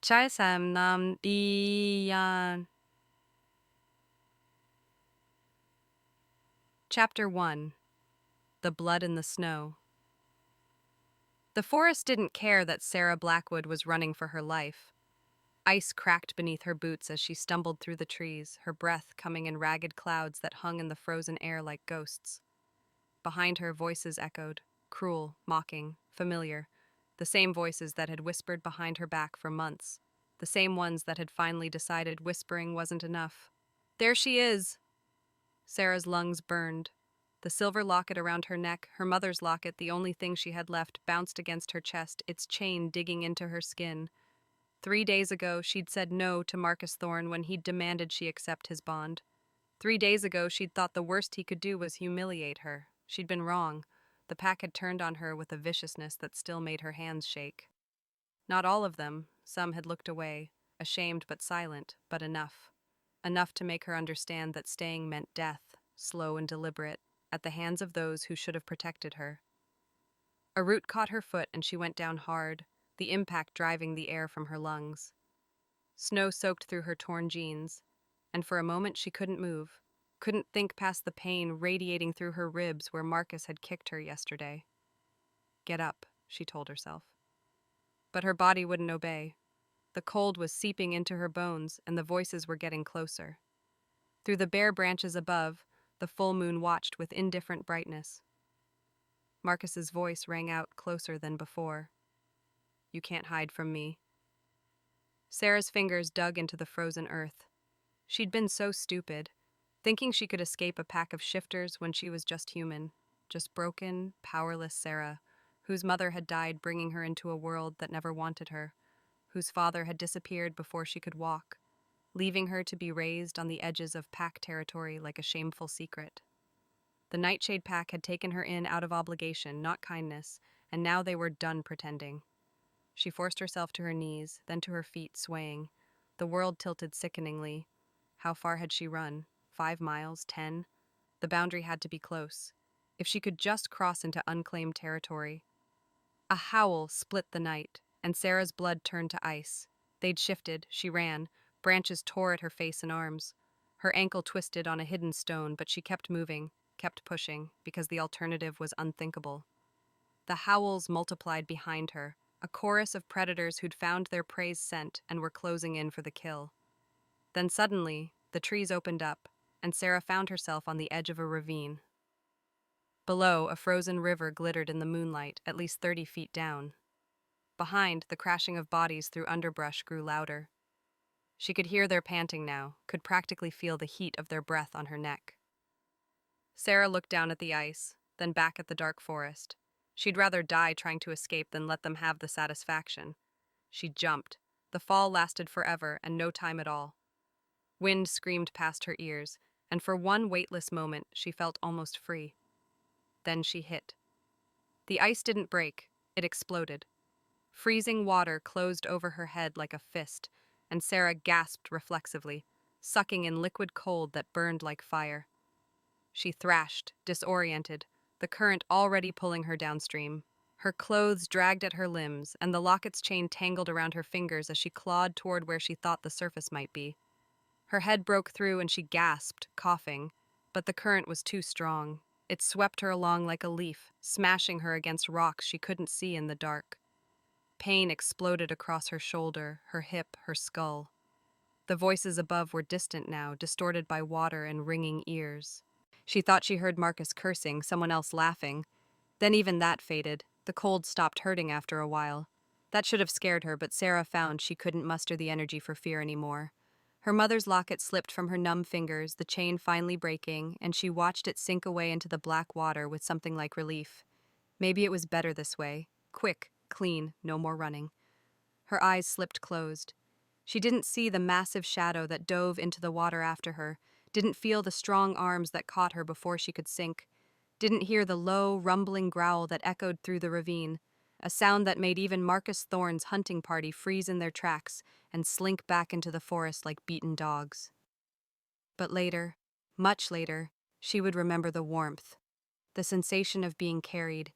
Chai Sam Nam Diyan. Chapter 1. The Blood in the Snow. The forest didn't care that Sarah Blackwood was running for her life. Ice cracked beneath her boots as she stumbled through the trees, her breath coming in ragged clouds that hung in the frozen air like ghosts. Behind her, voices echoed, cruel, mocking, familiar, the same voices that had whispered behind her back for months, the same ones that had finally decided whispering wasn't enough. There she is! Sarah's lungs burned. The silver locket around her neck, her mother's locket, the only thing she had left, bounced against her chest, its chain digging into her skin. 3 days ago, she'd said no to Marcus Thorne when he'd demanded she accept his bond. 3 days ago, she'd thought the worst he could do was humiliate her. She'd been wrong. The pack had turned on her with a viciousness that still made her hands shake. Not all of them. Some had looked away, ashamed but silent, but enough. Enough to make her understand that staying meant death, slow and deliberate, at the hands of those who should have protected her. A root caught her foot and she went down hard, the impact driving the air from her lungs. Snow soaked through her torn jeans, and for a moment she couldn't move, couldn't think past the pain radiating through her ribs where Marcus had kicked her yesterday. Get up, she told herself. But her body wouldn't obey. The cold was seeping into her bones, and the voices were getting closer. Through the bare branches above, the full moon watched with indifferent brightness. Marcus's voice rang out closer than before. You can't hide from me. Sarah's fingers dug into the frozen earth. She'd been so stupid, thinking she could escape a pack of shifters when she was just human, just broken, powerless Sarah, whose mother had died bringing her into a world that never wanted her, whose father had disappeared before she could walk, leaving her to be raised on the edges of pack territory like a shameful secret. The Nightshade pack had taken her in out of obligation, not kindness, and now they were done pretending. She forced herself to her knees, then to her feet, swaying. The world tilted sickeningly. How far had she run? 5 miles? 10? The boundary had to be close. If she could just cross into unclaimed territory. A howl split the night, and Sarah's blood turned to ice. They'd shifted. She ran. Branches tore at her face and arms. Her ankle twisted on a hidden stone, but she kept moving, kept pushing, because the alternative was unthinkable. The howls multiplied behind her, a chorus of predators who'd found their prey's scent and were closing in for the kill. Then suddenly, the trees opened up, and Sarah found herself on the edge of a ravine. Below, a frozen river glittered in the moonlight, at least 30 feet down. Behind, the crashing of bodies through underbrush grew louder. She could hear their panting now, could practically feel the heat of their breath on her neck. Sarah looked down at the ice, then back at the dark forest. She'd rather die trying to escape than let them have the satisfaction. She jumped. The fall lasted forever and no time at all. Wind screamed past her ears, and for one weightless moment she felt almost free. Then she hit. The ice didn't break, it exploded. Freezing water closed over her head like a fist, and Sarah gasped reflexively, sucking in liquid cold that burned like fire. She thrashed, disoriented, the current already pulling her downstream. Her clothes dragged at her limbs, and the locket's chain tangled around her fingers as she clawed toward where she thought the surface might be. Her head broke through and she gasped, coughing, but the current was too strong. It swept her along like a leaf, smashing her against rocks she couldn't see in the dark. Pain exploded across her shoulder, her hip, her skull. The voices above were distant now, distorted by water and ringing ears. She thought she heard Marcus cursing, someone else laughing. Then even that faded. The cold stopped hurting after a while. That should have scared her, but Sarah found she couldn't muster the energy for fear anymore. Her mother's locket slipped from her numb fingers, the chain finally breaking, and she watched it sink away into the black water with something like relief. Maybe it was better this way. Quick, clean, no more running. Her eyes slipped closed. She didn't see the massive shadow that dove into the water after her, didn't feel the strong arms that caught her before she could sink, didn't hear the low, rumbling growl that echoed through the ravine, a sound that made even Marcus Thorne's hunting party freeze in their tracks and slink back into the forest like beaten dogs. But later, much later, she would remember the warmth, the sensation of being carried,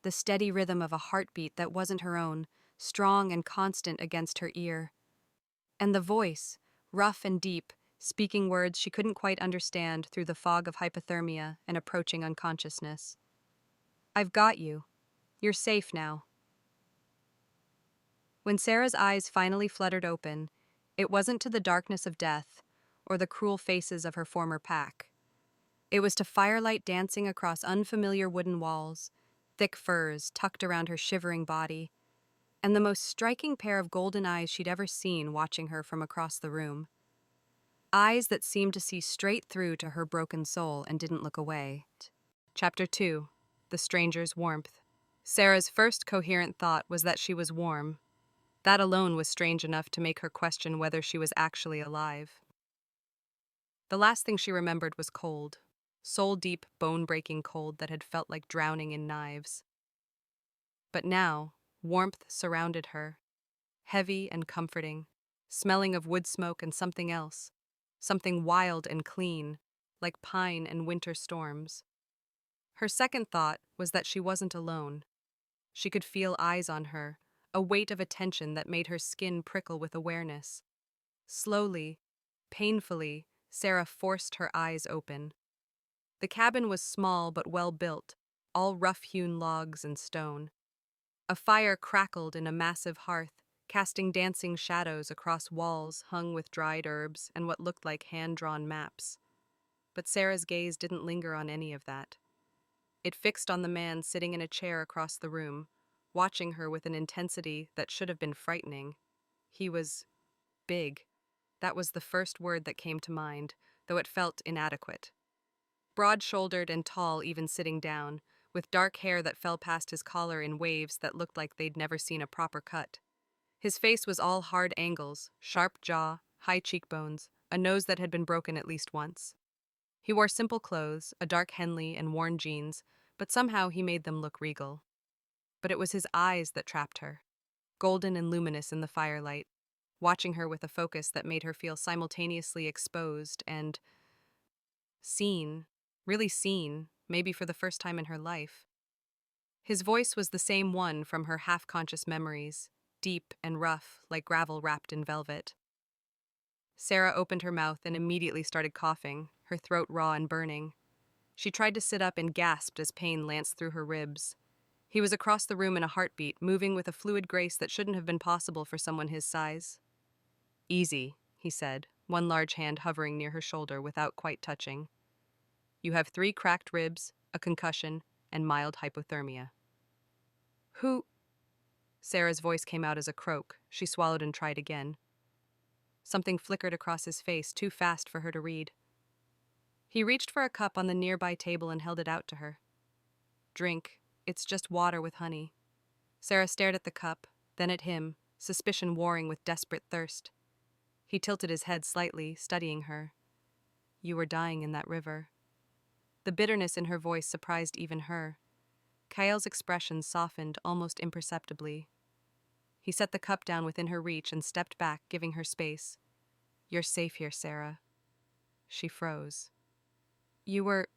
the steady rhythm of a heartbeat that wasn't her own, strong and constant against her ear. And the voice, rough and deep, speaking words she couldn't quite understand through the fog of hypothermia and approaching unconsciousness. "I've got you. You're safe now." When Sarah's eyes finally fluttered open, it wasn't to the darkness of death or the cruel faces of her former pack. It was to firelight dancing across unfamiliar wooden walls, thick furs tucked around her shivering body, and the most striking pair of golden eyes she'd ever seen watching her from across the room. Eyes that seemed to see straight through to her broken soul and didn't look away. Chapter 2. The Stranger's Warmth. Sarah's first coherent thought was that she was warm. That alone was strange enough to make her question whether she was actually alive. The last thing she remembered was cold. Soul-deep, bone-breaking cold that had felt like drowning in knives. But now, warmth surrounded her, heavy and comforting, smelling of wood smoke and something else, something wild and clean, like pine and winter storms. Her second thought was that she wasn't alone. She could feel eyes on her, a weight of attention that made her skin prickle with awareness. Slowly, painfully, Sarah forced her eyes open. The cabin was small but well built, all rough-hewn logs and stone. A fire crackled in a massive hearth, casting dancing shadows across walls hung with dried herbs and what looked like hand-drawn maps. But Sarah's gaze didn't linger on any of that. It fixed on the man sitting in a chair across the room, watching her with an intensity that should have been frightening. He was big. That was the first word that came to mind, though it felt inadequate. Broad-shouldered and tall even sitting down, with dark hair that fell past his collar in waves that looked like they'd never seen a proper cut. His face was all hard angles, sharp jaw, high cheekbones, a nose that had been broken at least once. He wore simple clothes, a dark Henley and worn jeans, but somehow he made them look regal. But it was his eyes that trapped her, golden and luminous in the firelight, watching her with a focus that made her feel simultaneously exposed and seen, really seen, maybe for the first time in her life. His voice was the same one from her half-conscious memories, deep and rough, like gravel wrapped in velvet. Sarah opened her mouth and immediately started coughing, her throat raw and burning. She tried to sit up and gasped as pain lanced through her ribs. He was across the room in a heartbeat, moving with a fluid grace that shouldn't have been possible for someone his size. "Easy," he said, one large hand hovering near her shoulder without quite touching. "You have 3 cracked ribs, a concussion, and mild hypothermia." "Who?" Sarah's voice came out as a croak. She swallowed and tried again. Something flickered across his face, too fast for her to read. He reached for a cup on the nearby table and held it out to her. "Drink. It's just water with honey." Sarah stared at the cup, then at him, suspicion warring with desperate thirst. He tilted his head slightly, studying her. "You were dying in that river." The bitterness in her voice surprised even her. Kyle's expression softened almost imperceptibly. He set the cup down within her reach and stepped back, giving her space. "You're safe here, Sarah." She froze. "You were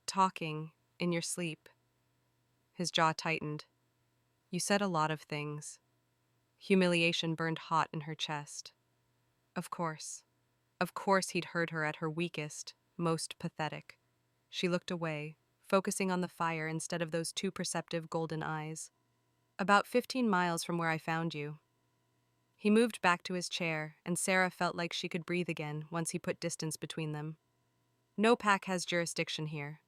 talking in your sleep." His jaw tightened. "You said a lot of things." Humiliation burned hot in her chest. Of course. Of course he'd heard her at her weakest, most pathetic. She looked away, focusing on the fire instead of those too perceptive golden eyes. "About 15 miles from where I found you." He moved back to his chair, and Sarah felt like she could breathe again once he put distance between them. "No pack has jurisdiction here."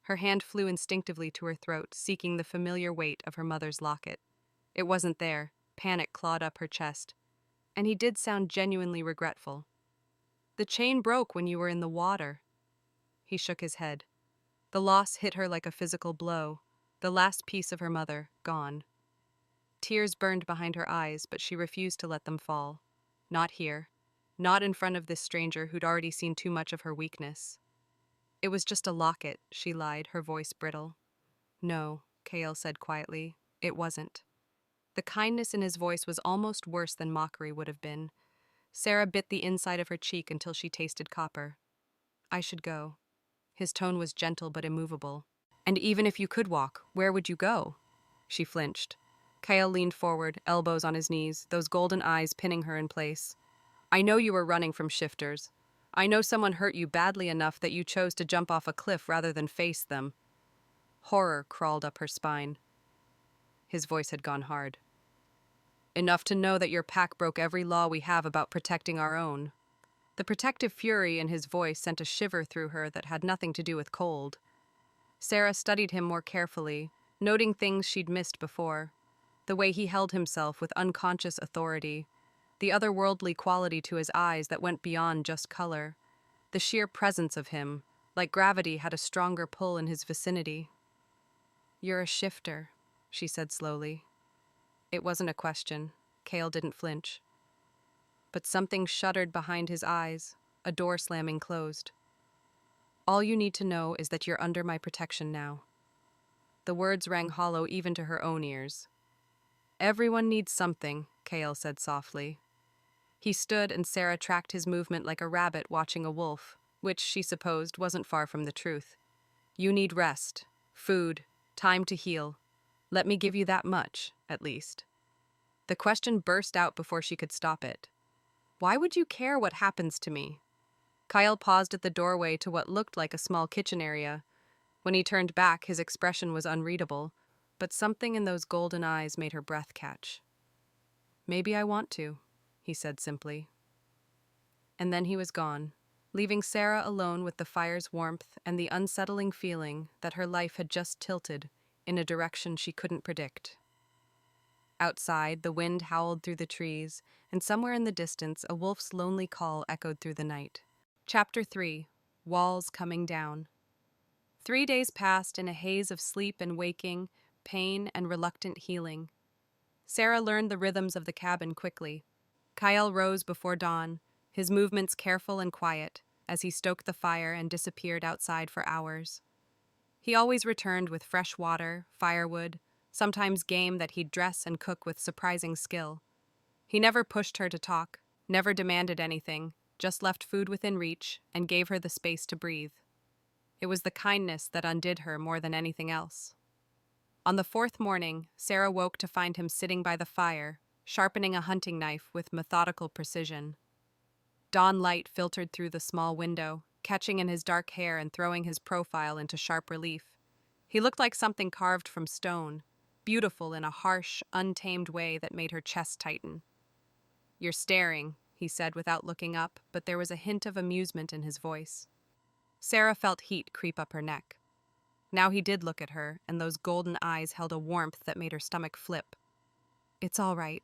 Her hand flew instinctively to her throat, seeking the familiar weight of her mother's locket. It wasn't there. Panic clawed up her chest. And he did sound genuinely regretful. "The chain broke when you were in the water." He shook his head. The loss hit her like a physical blow. The last piece of her mother, gone. Tears burned behind her eyes, but she refused to let them fall. Not here. Not in front of this stranger who'd already seen too much of her weakness. "It was just a locket," she lied, her voice brittle. "No," Kael said quietly. "It wasn't." The kindness in his voice was almost worse than mockery would have been. Sarah bit the inside of her cheek until she tasted copper. "I should go." His tone was gentle but immovable. "And even if you could walk, where would you go?" She flinched. Kyle leaned forward, elbows on his knees, those golden eyes pinning her in place. I know you were running from shifters. I know someone hurt you badly enough that you chose to jump off a cliff rather than face them. Horror crawled up her spine. His voice had gone hard. Enough to know that your pack broke every law we have about protecting our own. The protective fury in his voice sent a shiver through her that had nothing to do with cold. Sarah studied him more carefully, noting things she'd missed before. The way he held himself with unconscious authority, the otherworldly quality to his eyes that went beyond just color, the sheer presence of him, like gravity had a stronger pull in his vicinity. "You're a shifter," she said slowly. It wasn't a question. Cale didn't flinch. But something shuddered behind his eyes, a door slamming closed. "All you need to know is that you're under my protection now." The words rang hollow even to her own ears. "Everyone needs something," Cale said softly. He stood and Sarah tracked his movement like a rabbit watching a wolf, which, she supposed, wasn't far from the truth. "You need rest, food, time to heal. Let me give you that much, at least." The question burst out before she could stop it. "Why would you care what happens to me?" Kyle paused at the doorway to what looked like a small kitchen area. When he turned back, his expression was unreadable, but something in those golden eyes made her breath catch. "Maybe I want to," he said simply. And then he was gone, leaving Sarah alone with the fire's warmth and the unsettling feeling that her life had just tilted in a direction she couldn't predict. Outside, the wind howled through the trees, and somewhere in the distance, a wolf's lonely call echoed through the night. Chapter 3. Walls Coming Down. 3 days passed in a haze of sleep and waking, pain and reluctant healing. Sarah learned the rhythms of the cabin quickly. Kyle rose before dawn, his movements careful and quiet, as he stoked the fire and disappeared outside for hours. He always returned with fresh water, firewood, sometimes game that he'd dress and cook with surprising skill. He never pushed her to talk, never demanded anything, just left food within reach and gave her the space to breathe. It was the kindness that undid her more than anything else. On the 4th morning, Sarah woke to find him sitting by the fire, sharpening a hunting knife with methodical precision. Dawn light filtered through the small window, catching in his dark hair and throwing his profile into sharp relief. He looked like something carved from stone, beautiful in a harsh, untamed way that made her chest tighten. "You're staring," he said without looking up, but there was a hint of amusement in his voice. Sarah felt heat creep up her neck. Now he did look at her, and those golden eyes held a warmth that made her stomach flip. "It's all right."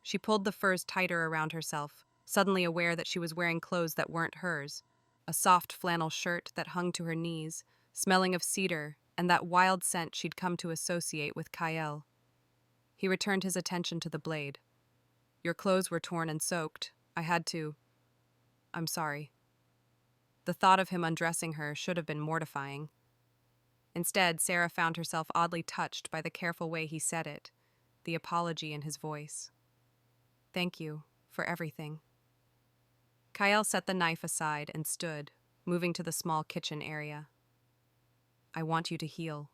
She pulled the furs tighter around herself, suddenly aware that she was wearing clothes that weren't hers. A soft flannel shirt that hung to her knees, smelling of cedar and that wild scent she'd come to associate with Kyle. He returned his attention to the blade. "Your clothes were torn and soaked. I had to. I'm sorry." The thought of him undressing her should have been mortifying. Instead, Sarah found herself oddly touched by the careful way he said it, the apology in his voice. "Thank you for everything." Kyle set the knife aside and stood, moving to the small kitchen area. "I want you to heal."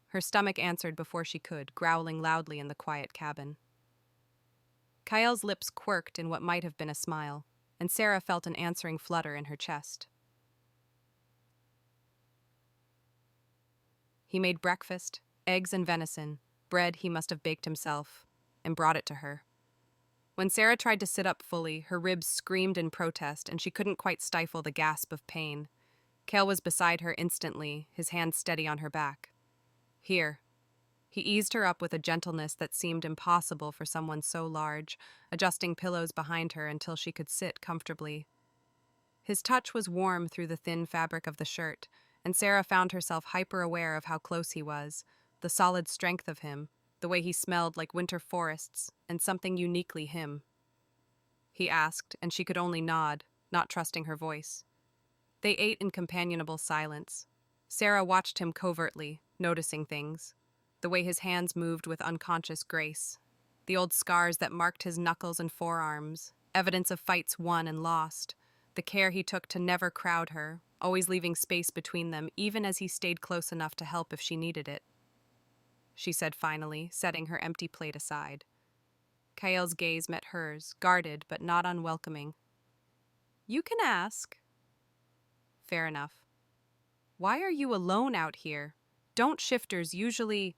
Her stomach answered before she could, growling loudly in the quiet cabin. Kyle's lips quirked in what might have been a smile, and Sarah felt an answering flutter in her chest. He made breakfast, eggs and venison, bread he must have baked himself, and brought it to her. When Sarah tried to sit up fully, her ribs screamed in protest, and she couldn't quite stifle the gasp of pain. Cale was beside her instantly, his hand steady on her back. "Here." He eased her up with a gentleness that seemed impossible for someone so large, adjusting pillows behind her until she could sit comfortably. His touch was warm through the thin fabric of the shirt, and Sarah found herself hyper-aware of how close he was, the solid strength of him, the way he smelled like winter forests, and something uniquely him. He asked, and she could only nod, not trusting her voice. They ate in companionable silence. Sarah watched him covertly, noticing things. The way his hands moved with unconscious grace. The old scars that marked his knuckles and forearms, evidence of fights won and lost. The care he took to never crowd her, always leaving space between them, even as he stayed close enough to help if she needed it. she said finally, setting her empty plate aside. Kael's gaze met hers, guarded but not unwelcoming. You can ask. Fair enough. Why are you alone out here? Don't shifters usually...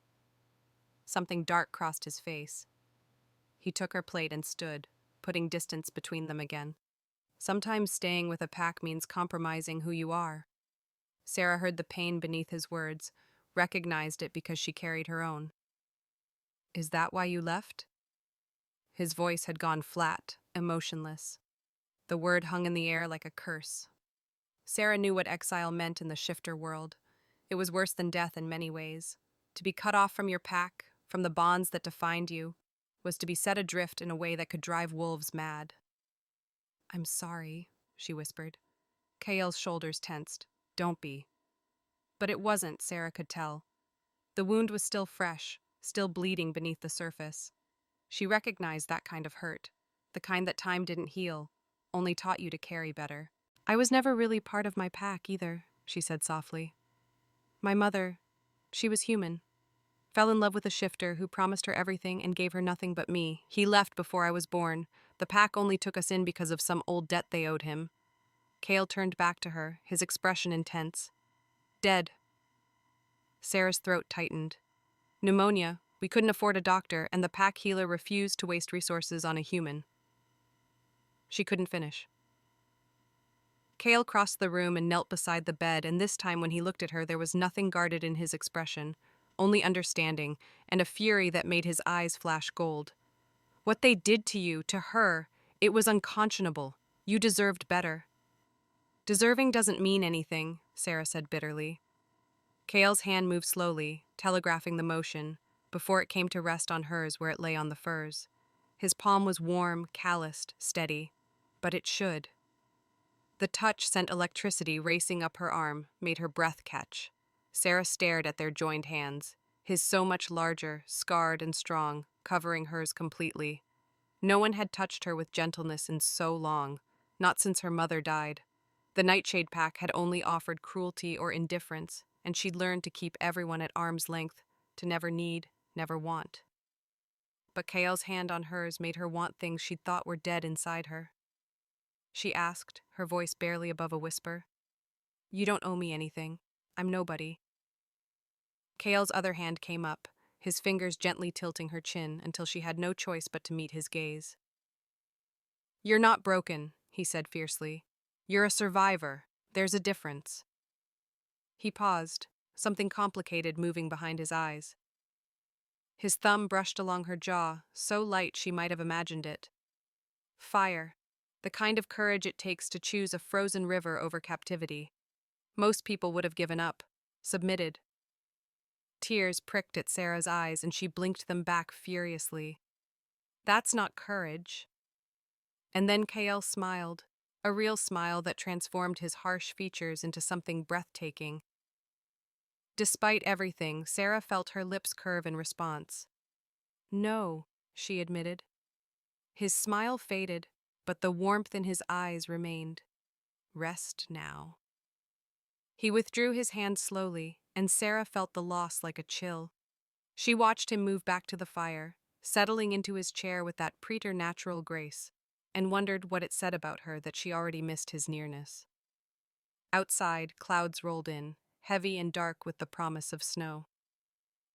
Something dark crossed his face. He took her plate and stood, putting distance between them again. Sometimes staying with a pack means compromising who you are. Sarah heard the pain beneath his words, recognized it because she carried her own. Is that why you left? His voice had gone flat, emotionless. The word hung in the air like a curse. Sarah knew what exile meant in the shifter world. It was worse than death in many ways. To be cut off from your pack, from the bonds that defined you, was to be set adrift in a way that could drive wolves mad. I'm sorry, she whispered. Kael's shoulders tensed. Don't be. But it wasn't, Sarah could tell. The wound was still fresh, still bleeding beneath the surface. She recognized that kind of hurt, the kind that time didn't heal, only taught you to carry better. I was never really part of my pack either, she said softly. My mother, she was human. Fell in love with a shifter who promised her everything and gave her nothing but me. He left before I was born. The pack only took us in because of some old debt they owed him. Kael turned back to her, his expression intense. Dead. Sarah's throat tightened. Pneumonia. We couldn't afford a doctor, and the pack healer refused to waste resources on a human. She couldn't finish. Kael crossed the room and knelt beside the bed, and this time when he looked at her there was nothing guarded in his expression, only understanding, and a fury that made his eyes flash gold. What they did to you, to her, it was unconscionable. You deserved better. Deserving doesn't mean anything, Sarah said bitterly. Kael's hand moved slowly, telegraphing the motion, before it came to rest on hers where it lay on the furs. His palm was warm, calloused, steady. But it should. The touch sent electricity racing up her arm, made her breath catch. Sarah stared at their joined hands, his so much larger, scarred and strong, covering hers completely. No one had touched her with gentleness in so long, not since her mother died. The Nightshade Pack had only offered cruelty or indifference, and she'd learned to keep everyone at arm's length, to never need, never want. But Kael's hand on hers made her want things she'd thought were dead inside her. She asked, her voice barely above a whisper. You don't owe me anything. I'm nobody. Kael's other hand came up, his fingers gently tilting her chin until she had no choice but to meet his gaze. You're not broken, he said fiercely. You're a survivor. There's a difference. He paused, something complicated moving behind his eyes. His thumb brushed along her jaw, so light she might have imagined it. Fire. The kind of courage it takes to choose a frozen river over captivity. Most people would have given up, submitted. Tears pricked at Sarah's eyes and she blinked them back furiously. That's not courage. And then Kael smiled, a real smile that transformed his harsh features into something breathtaking. Despite everything, Sarah felt her lips curve in response. No, she admitted. His smile faded, but the warmth in his eyes remained. Rest now. He withdrew his hand slowly, and Sarah felt the loss like a chill. She watched him move back to the fire, settling into his chair with that preternatural grace, and wondered what it said about her that she already missed his nearness. Outside, clouds rolled in, heavy and dark with the promise of snow.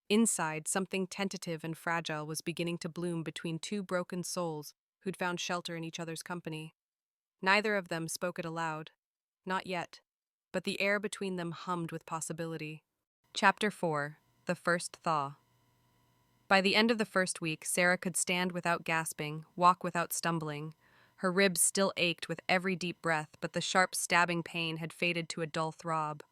Inside, something tentative and fragile was beginning to bloom between two broken souls who'd found shelter in each other's company. Neither of them spoke it aloud. Not yet. But the air between them hummed with possibility. Chapter 4. The First Thaw. By the end of the first week, Sarah could stand without gasping, walk without stumbling. Her ribs still ached with every deep breath, but the sharp stabbing pain had faded to a dull throb.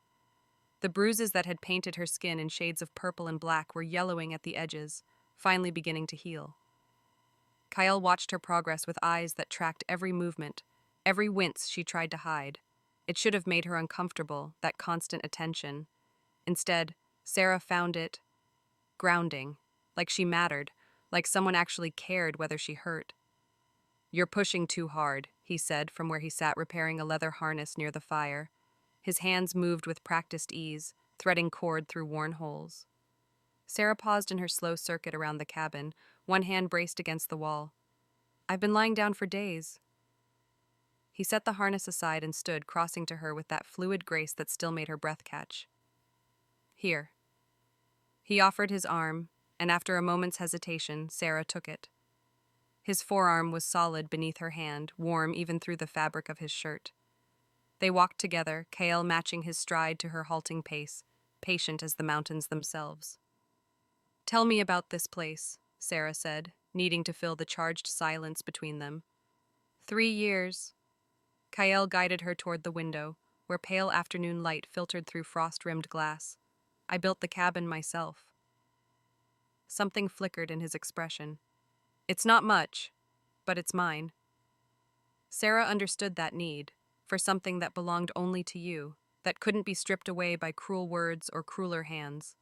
The bruises that had painted her skin in shades of purple and black were yellowing at the edges, finally beginning to heal. Kael watched her progress with eyes that tracked every movement, every wince she tried to hide. It should have made her uncomfortable, that constant attention. Instead, Sarah found it grounding, like she mattered, like someone actually cared whether she hurt. You're pushing too hard, he said from where he sat repairing a leather harness near the fire. His hands moved with practiced ease, threading cord through worn holes. Sarah paused in her slow circuit around the cabin, one hand braced against the wall. I've been lying down for days. He set the harness aside and stood, crossing to her with that fluid grace that still made her breath catch. Here. He offered his arm, and after a moment's hesitation, Sarah took it. His forearm was solid beneath her hand, warm even through the fabric of his shirt. They walked together, Kale matching his stride to her halting pace, patient as the mountains themselves. Tell me about this place, Sarah said, needing to fill the charged silence between them. 3 years. Kyle guided her toward the window, where pale afternoon light filtered through frost-rimmed glass. I built the cabin myself. Something flickered in his expression. It's not much, but it's mine. Sarah understood that need, for something that belonged only to you, that couldn't be stripped away by cruel words or crueler hands.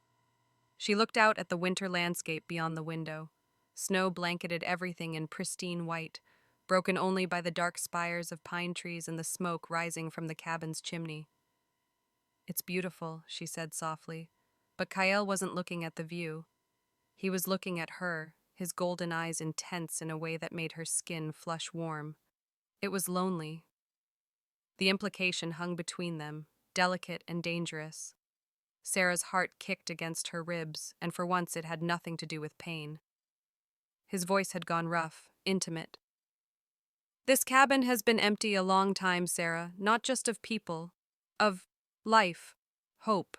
She looked out at the winter landscape beyond the window. Snow blanketed everything in pristine white, broken only by the dark spires of pine trees and the smoke rising from the cabin's chimney. It's beautiful, she said softly, but Kyle wasn't looking at the view. He was looking at her, his golden eyes intense in a way that made her skin flush warm. It was lonely. The implication hung between them, delicate and dangerous. Sarah's heart kicked against her ribs, and for once it had nothing to do with pain. His voice had gone rough, intimate. This cabin has been empty a long time, Sarah, not just of people, of life, hope.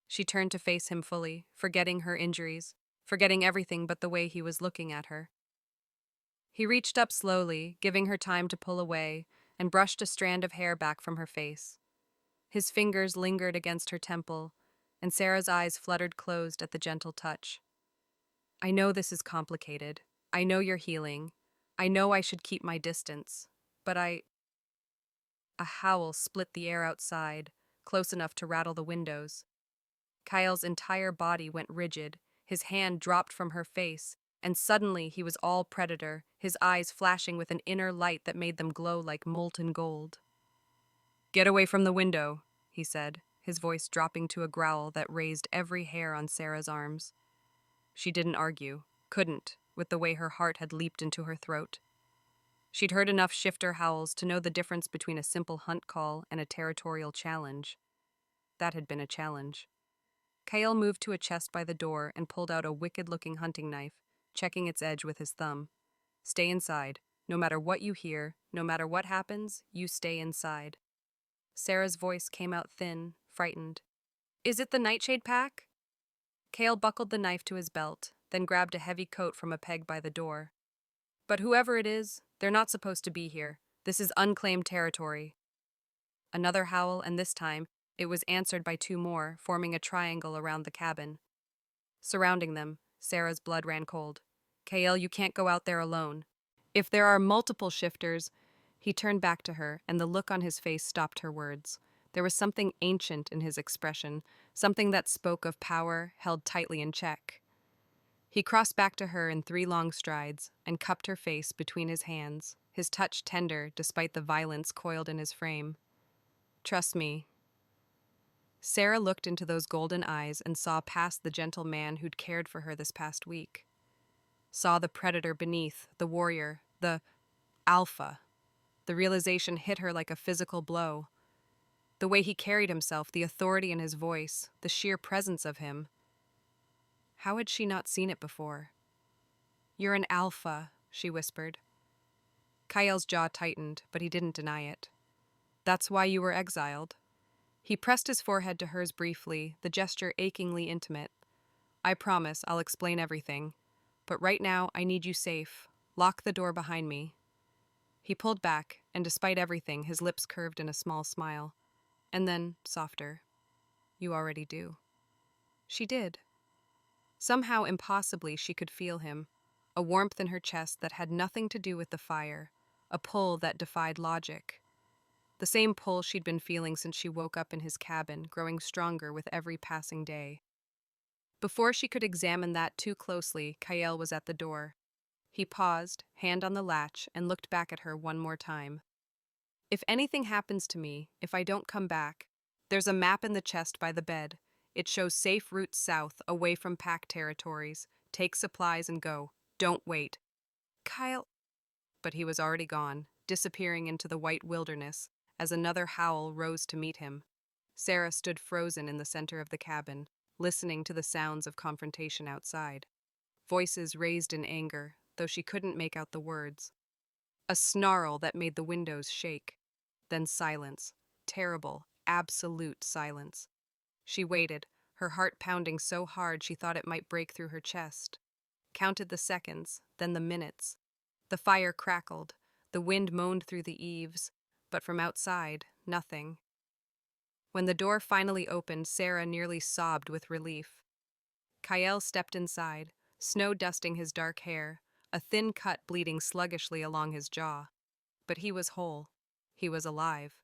She turned to face him fully, forgetting her injuries, forgetting everything but the way he was looking at her. He reached up slowly, giving her time to pull away, and brushed a strand of hair back from her face. His fingers lingered against her temple, and Sarah's eyes fluttered closed at the gentle touch. I know this is complicated. I know you're healing. I know I should keep my distance. But A howl split the air outside, close enough to rattle the windows. Kyle's entire body went rigid, his hand dropped from her face, and suddenly he was all predator, his eyes flashing with an inner light that made them glow like molten gold. Get away from the window, he said, his voice dropping to a growl that raised every hair on Sarah's arms. She didn't argue, couldn't, with the way her heart had leaped into her throat. She'd heard enough shifter howls to know the difference between a simple hunt call and a territorial challenge. That had been a challenge. Kyle moved to a chest by the door and pulled out a wicked-looking hunting knife, checking its edge with his thumb. Stay inside. No matter what you hear, no matter what happens, you stay inside. Sarah's voice came out thin, frightened. Is it the nightshade pack? Kale buckled the knife to his belt, then grabbed a heavy coat from a peg by the door. But whoever it is, they're not supposed to be here. This is unclaimed territory. Another howl, and this time, it was answered by 2 more, forming a triangle around the cabin. Surrounding them, Sarah's blood ran cold. Kale, you can't go out there alone. If there are multiple shifters... He turned back to her, and the look on his face stopped her words. There was something ancient in his expression, something that spoke of power held tightly in check. He crossed back to her in 3 long strides and cupped her face between his hands, his touch tender despite the violence coiled in his frame. Trust me. Sarah looked into those golden eyes and saw past the gentle man who'd cared for her this past week. Saw the predator beneath, the warrior, the alpha. The realization hit her like a physical blow. The way he carried himself, the authority in his voice, the sheer presence of him. How had she not seen it before? You're an alpha, she whispered. Kyle's jaw tightened, but he didn't deny it. That's why you were exiled. He pressed his forehead to hers briefly, the gesture achingly intimate. I promise I'll explain everything. But right now, I need you safe. Lock the door behind me. He pulled back, and despite everything, his lips curved in a small smile. And then, softer. You already do. She did. Somehow, impossibly, she could feel him. A warmth in her chest that had nothing to do with the fire. A pull that defied logic. The same pull she'd been feeling since she woke up in his cabin, growing stronger with every passing day. Before she could examine that too closely, Kyle was at the door. He paused, hand on the latch, and looked back at her one more time. If anything happens to me, if I don't come back, there's a map in the chest by the bed. It shows safe routes south, away from pack territories. Take supplies and go. Don't wait. Kyle. But he was already gone, disappearing into the white wilderness, as another howl rose to meet him. Sarah stood frozen in the center of the cabin, listening to the sounds of confrontation outside. Voices raised in anger, though she couldn't make out the words. A snarl that made the windows shake. Then silence. Terrible, absolute silence. She waited, her heart pounding so hard she thought it might break through her chest. Counted the seconds, then the minutes. The fire crackled, the wind moaned through the eaves, but from outside, nothing. When the door finally opened, Sarah nearly sobbed with relief. Kyle stepped inside, snow dusting his dark hair, a thin cut bleeding sluggishly along his jaw. But he was whole. He was alive.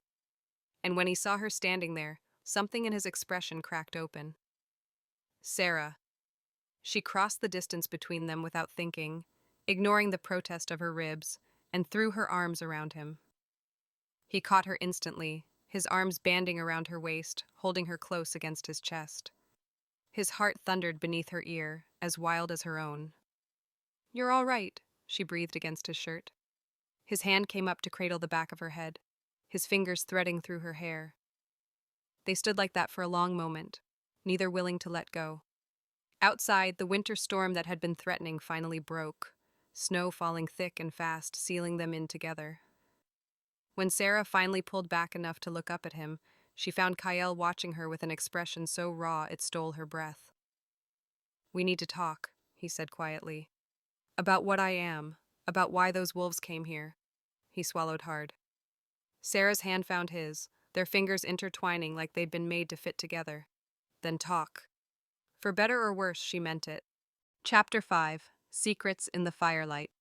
And when he saw her standing there, something in his expression cracked open. Sarah. She crossed the distance between them without thinking, ignoring the protest of her ribs, and threw her arms around him. He caught her instantly, his arms banding around her waist, holding her close against his chest. His heart thundered beneath her ear, as wild as her own. "You're all right," she breathed against his shirt. His hand came up to cradle the back of her head, his fingers threading through her hair. They stood like that for a long moment, neither willing to let go. Outside, the winter storm that had been threatening finally broke, snow falling thick and fast, sealing them in together. When Sarah finally pulled back enough to look up at him, she found Kyle watching her with an expression so raw it stole her breath. "We need to talk," he said quietly. "About what I am, about why those wolves came here." He swallowed hard. Sarah's hand found his, their fingers intertwining like they'd been made to fit together. "Then talk." For better or worse, she meant it. Chapter 5. Secrets in the Firelight.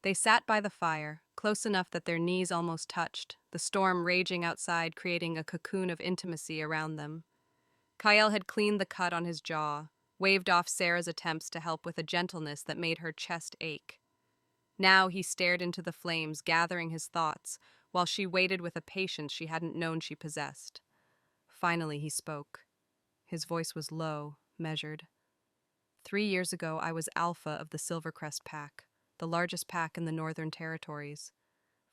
They sat by the fire, close enough that their knees almost touched, the storm raging outside creating a cocoon of intimacy around them. Kyle had cleaned the cut on his jaw, waved off Sarah's attempts to help with a gentleness that made her chest ache. Now he stared into the flames, gathering his thoughts, while she waited with a patience she hadn't known she possessed. Finally he spoke. His voice was low, measured. 3 years ago, I was alpha of the Silvercrest Pack, the largest pack in the Northern Territories.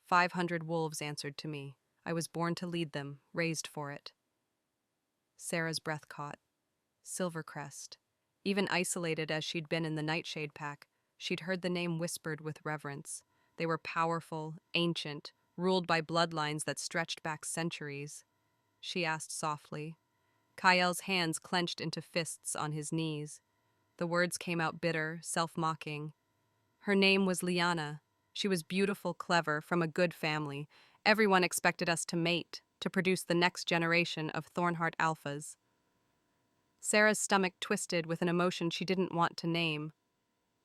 500 wolves answered to me. I was born to lead them, raised for it. Sarah's breath caught. Silvercrest. Even isolated as she'd been in the Nightshade Pack, she'd heard the name whispered with reverence. They were powerful, ancient, ruled by bloodlines that stretched back centuries. She asked softly. Kyle's hands clenched into fists on his knees. The words came out bitter, self-mocking. Her name was Liana. She was beautiful, clever, from a good family. Everyone expected us to mate, to produce the next generation of Thornheart alphas. Sarah's stomach twisted with an emotion she didn't want to name.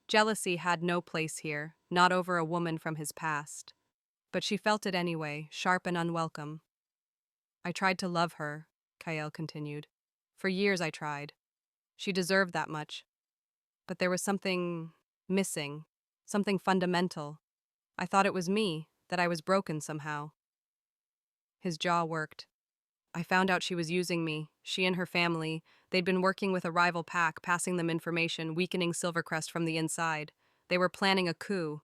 Jealousy had no place here, not over a woman from his past. But she felt it anyway, sharp and unwelcome. I tried to love her, Kyle continued. For years I tried. She deserved that much. But there was something missing, something fundamental. I thought it was me, that I was broken somehow. His jaw worked. I found out she was using me, she and her family. They'd been working with a rival pack, passing them information, weakening Silvercrest from the inside. They were planning a coup.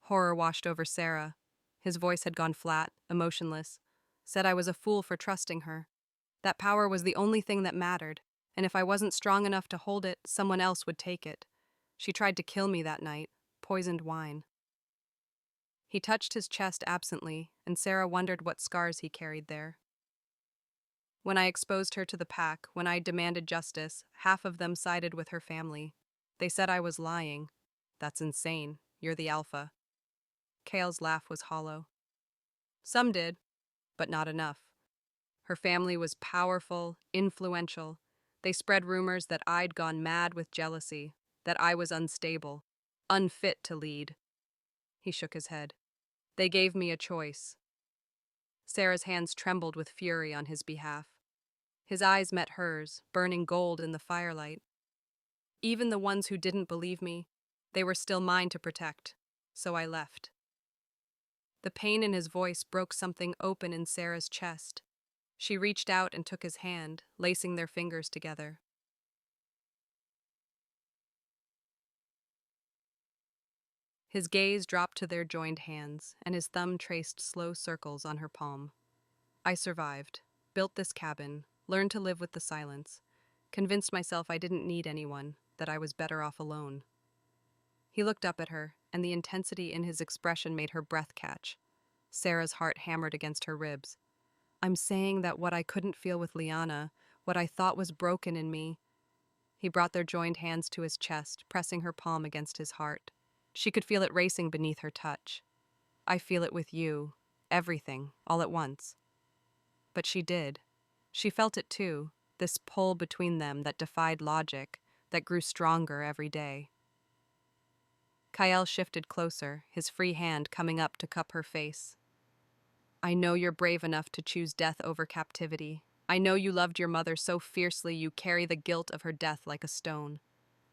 Horror washed over Sarah. His voice had gone flat, emotionless. Said I was a fool for trusting her. That power was the only thing that mattered, and if I wasn't strong enough to hold it, someone else would take it. She tried to kill me that night, poisoned wine. He touched his chest absently, and Sarah wondered what scars he carried there. When I exposed her to the pack, when I demanded justice, half of them sided with her family. They said I was lying. That's insane. You're the alpha. Kale's laugh was hollow. Some did, but not enough. Her family was powerful, influential. They spread rumors that I'd gone mad with jealousy, that I was unstable, unfit to lead. He shook his head. They gave me a choice. Sarah's hands trembled with fury on his behalf. His eyes met hers, burning gold in the firelight. Even the ones who didn't believe me, they were still mine to protect, so I left. The pain in his voice broke something open in Sarah's chest. She reached out and took his hand, lacing their fingers together. His gaze dropped to their joined hands, and his thumb traced slow circles on her palm. I survived, built this cabin, learned to live with the silence, convinced myself I didn't need anyone, that I was better off alone. He looked up at her, and the intensity in his expression made her breath catch. Sarah's heart hammered against her ribs. I'm saying that what I couldn't feel with Liana, what I thought was broken in me. He brought their joined hands to his chest, pressing her palm against his heart. She could feel it racing beneath her touch. I feel it with you. Everything, all at once. But she did. She felt it too, this pull between them that defied logic, that grew stronger every day. Kyle shifted closer, his free hand coming up to cup her face. I know you're brave enough to choose death over captivity. I know you loved your mother so fiercely you carry the guilt of her death like a stone.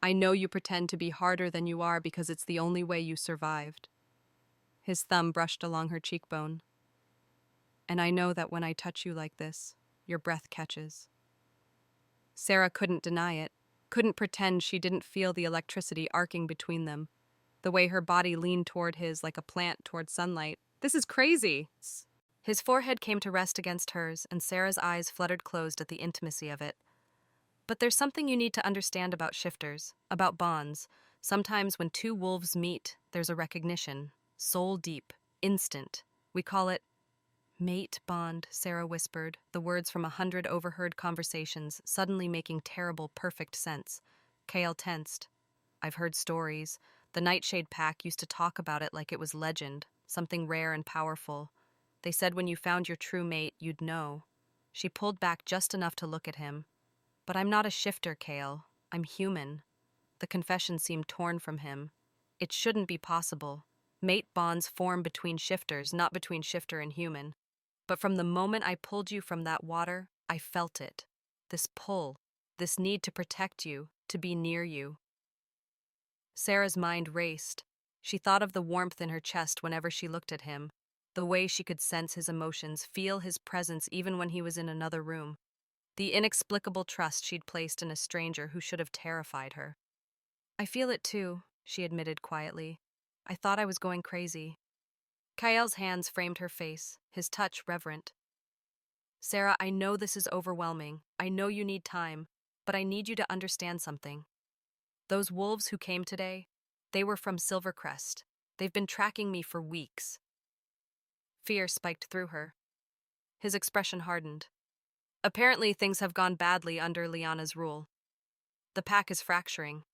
I know you pretend to be harder than you are because it's the only way you survived. His thumb brushed along her cheekbone. And I know that when I touch you like this, your breath catches. Sarah couldn't deny it, couldn't pretend she didn't feel the electricity arcing between them, the way her body leaned toward his like a plant toward sunlight. This is crazy! His forehead came to rest against hers, and Sarah's eyes fluttered closed at the intimacy of it. But there's something you need to understand about shifters, about bonds. Sometimes when two wolves meet, there's a recognition. Soul deep, instant. We call it mate bond, Sarah whispered, the words from 100 overheard conversations suddenly making terrible, perfect sense. Kale tensed. I've heard stories. The Nightshade Pack used to talk about it like it was legend, something rare and powerful. They said when you found your true mate, you'd know. She pulled back just enough to look at him. But I'm not a shifter, Kale. I'm human. The confession seemed torn from him. It shouldn't be possible. Mate bonds form between shifters, not between shifter and human. But from the moment I pulled you from that water, I felt it. This pull, this need to protect you, to be near you. Sarah's mind raced. She thought of the warmth in her chest whenever she looked at him, the way she could sense his emotions, feel his presence even when he was in another room. The inexplicable trust she'd placed in a stranger who should have terrified her. I feel it too, she admitted quietly. I thought I was going crazy. Kael's hands framed her face, his touch reverent. Sarah, I know this is overwhelming. I know you need time, but I need you to understand something. Those wolves who came today, they were from Silvercrest. They've been tracking me for weeks. Fear spiked through her. His expression hardened. Apparently, things have gone badly under Liana's rule. The pack is fracturing.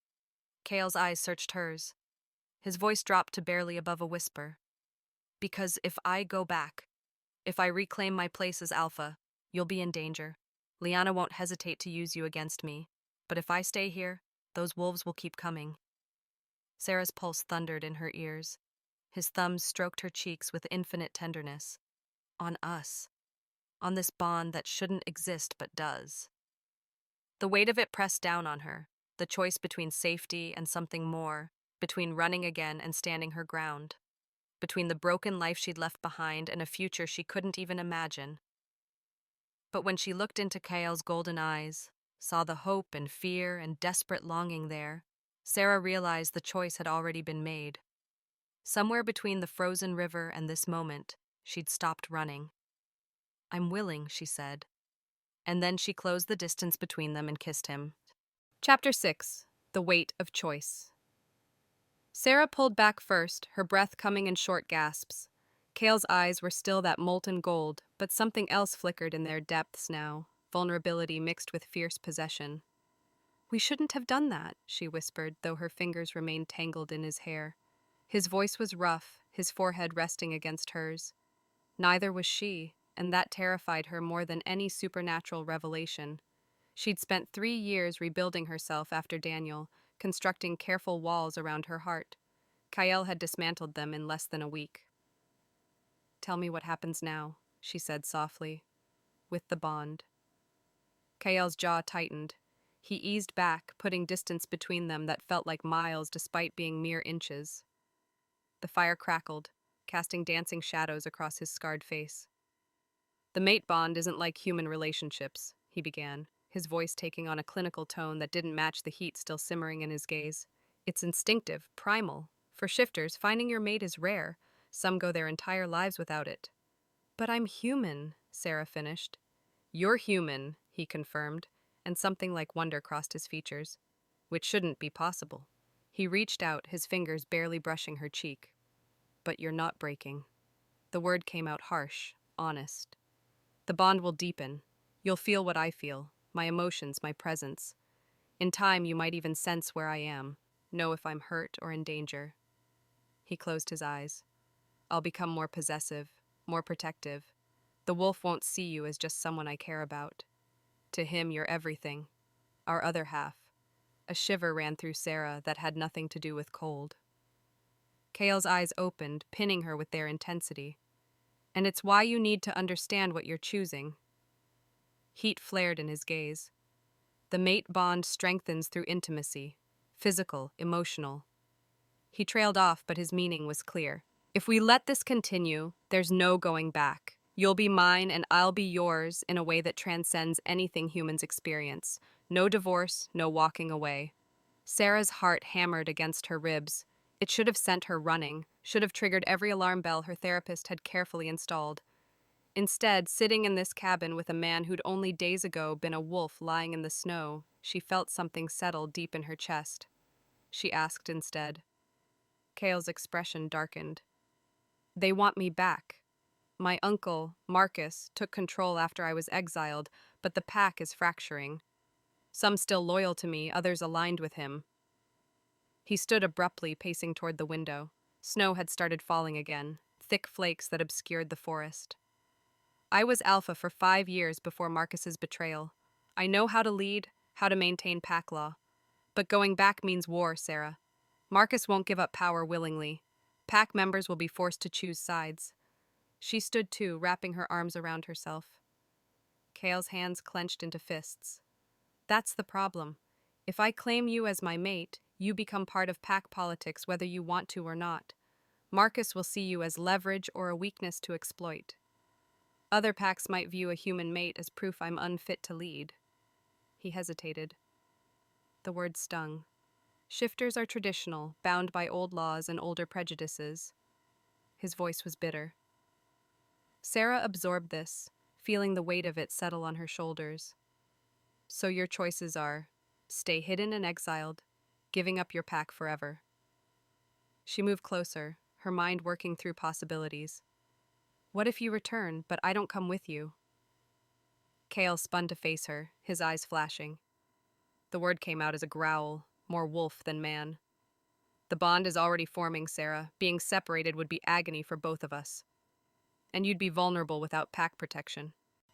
Kael's eyes searched hers. His voice dropped to barely above a whisper. Because if I go back, if I reclaim my place as Alpha, you'll be in danger. Liana won't hesitate to use you against me. But if I stay here, those wolves will keep coming. Sarah's pulse thundered in her ears. His thumbs stroked her cheeks with infinite tenderness. On us. On this bond that shouldn't exist but does. The weight of it pressed down on her, the choice between safety and something more, between running again and standing her ground, between the broken life she'd left behind and a future she couldn't even imagine. But when she looked into Kael's golden eyes, saw the hope and fear and desperate longing there, Sarah realized the choice had already been made. Somewhere between the frozen river and this moment, she'd stopped running. I'm willing, she said. And then she closed the distance between them and kissed him. Chapter 6. The Weight of Choice. Sarah pulled back first, her breath coming in short gasps. Kael's eyes were still that molten gold, but something else flickered in their depths now, vulnerability mixed with fierce possession. We shouldn't have done that, she whispered, though her fingers remained tangled in his hair. His voice was rough, his forehead resting against hers. Neither was she, and that terrified her more than any supernatural revelation. She'd spent 3 years rebuilding herself after Daniel, constructing careful walls around her heart. Kael had dismantled them in less than a week. Tell me what happens now, she said softly, with the bond. Kael's jaw tightened. He eased back, putting distance between them that felt like miles despite being mere inches. The fire crackled, casting dancing shadows across his scarred face. The mate bond isn't like human relationships, he began, his voice taking on a clinical tone that didn't match the heat still simmering in his gaze. It's instinctive, primal. For shifters, finding your mate is rare. Some go their entire lives without it. But I'm human, Sarah finished. You're human, he confirmed, and something like wonder crossed his features. Which shouldn't be possible. He reached out, his fingers barely brushing her cheek. But you're not breaking. The word came out harsh, honest. The bond will deepen. You'll feel what I feel, my emotions, my presence. In time, you might even sense where I am, know if I'm hurt or in danger. He closed his eyes. I'll become more possessive, more protective. The wolf won't see you as just someone I care about. To him, you're everything. Our other half. A shiver ran through Sarah that had nothing to do with cold. Kale's eyes opened, pinning her with their intensity. And it's why you need to understand what you're choosing. Heat flared in his gaze. The mate bond strengthens through intimacy, physical, emotional. He trailed off, but his meaning was clear. If we let this continue, there's no going back. You'll be mine and I'll be yours in a way that transcends anything humans experience. No divorce, no walking away. Sarah's heart hammered against her ribs. It should have sent her running, should have triggered every alarm bell her therapist had carefully installed. Instead, sitting in this cabin with a man who'd only days ago been a wolf lying in the snow, she felt something settle deep in her chest. She asked instead. Kale's expression darkened. They want me back. My uncle, Marcus, took control after I was exiled, but the pack is fracturing. Some still loyal to me, others aligned with him. He stood abruptly, pacing toward the window. Snow had started falling again, thick flakes that obscured the forest. I was alpha for 5 years before Marcus's betrayal. I know how to lead, how to maintain pack law. But going back means war, Sarah. Marcus won't give up power willingly. Pack members will be forced to choose sides. She stood too, wrapping her arms around herself. Kale's hands clenched into fists. That's the problem. If I claim you as my mate, you become part of pack politics whether you want to or not. Marcus will see you as leverage or a weakness to exploit. Other packs might view a human mate as proof I'm unfit to lead. He hesitated. The word stung. Shifters are traditional, bound by old laws and older prejudices. His voice was bitter. Sarah absorbed this, feeling the weight of it settle on her shoulders. So your choices are, stay hidden and exiled, giving up your pack forever. She moved closer, her mind working through possibilities. What if you return, but I don't come with you? Kale spun to face her, his eyes flashing. The word came out as a growl, more wolf than man. The bond is already forming, Sarah. Being separated would be agony for both of us. And you'd be vulnerable without pack protection.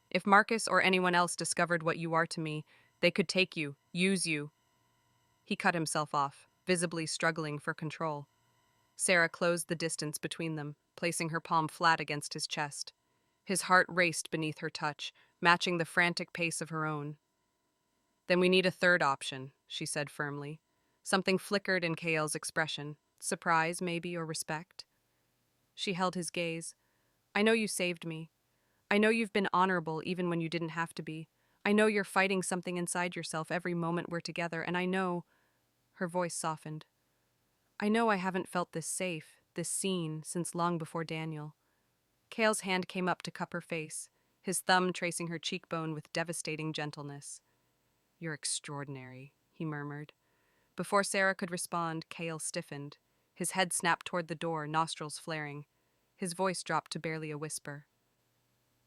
If Marcus or anyone else discovered what you are to me, they could take you, use you. He cut himself off, visibly struggling for control. Sarah closed the distance between them, placing her palm flat against his chest. His heart raced beneath her touch, matching the frantic pace of her own. Then we need a third option, she said firmly. Something flickered in Kale's expression. Surprise, maybe, or respect. She held his gaze. I know you saved me. I know you've been honorable even when you didn't have to be. I know you're fighting something inside yourself every moment we're together, and I know... Her voice softened. I know I haven't felt this safe, this seen, since long before Daniel. Kale's hand came up to cup her face, his thumb tracing her cheekbone with devastating gentleness. You're extraordinary, he murmured. Before Sarah could respond, Kale stiffened. His head snapped toward the door, nostrils flaring. His voice dropped to barely a whisper.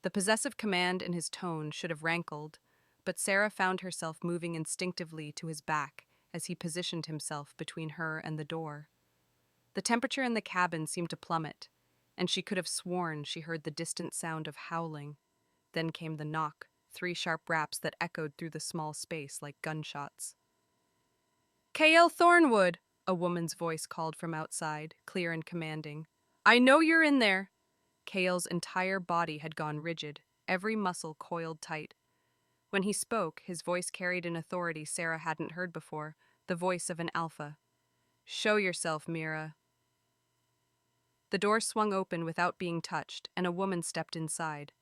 The possessive command in his tone should have rankled, but Sarah found herself moving instinctively to his back as he positioned himself between her and the door. The temperature in the cabin seemed to plummet, and she could have sworn she heard the distant sound of howling. Then came the knock, 3 sharp raps that echoed through the small space like gunshots. K.L. Thornwood, a woman's voice called from outside, clear and commanding. I know you're in there. Kale's entire body had gone rigid, every muscle coiled tight. When he spoke, his voice carried an authority Sarah hadn't heard before, the voice of an alpha. Show yourself, Mira. The door swung open without being touched, and a woman stepped inside.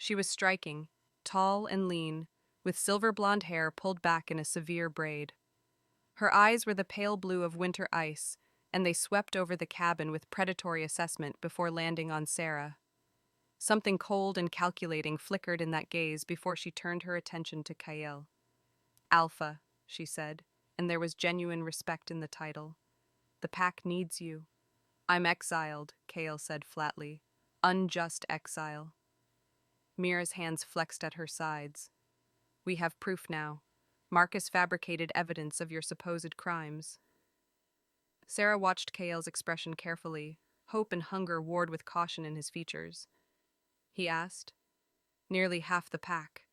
She was striking, tall and lean, with silver blonde hair pulled back in a severe braid. Her eyes were the pale blue of winter ice, and they swept over the cabin with predatory assessment before landing on Sarah. Something cold and calculating flickered in that gaze before she turned her attention to Kael. Alpha, she said, and there was genuine respect in the title. The pack needs you. I'm exiled, Kael said flatly. Unjust exile. Mira's hands flexed at her sides. We have proof now. Marcus fabricated evidence of your supposed crimes. Sarah watched Kael's expression carefully. Hope and hunger warred with caution in his features. He asked. Nearly half the pack.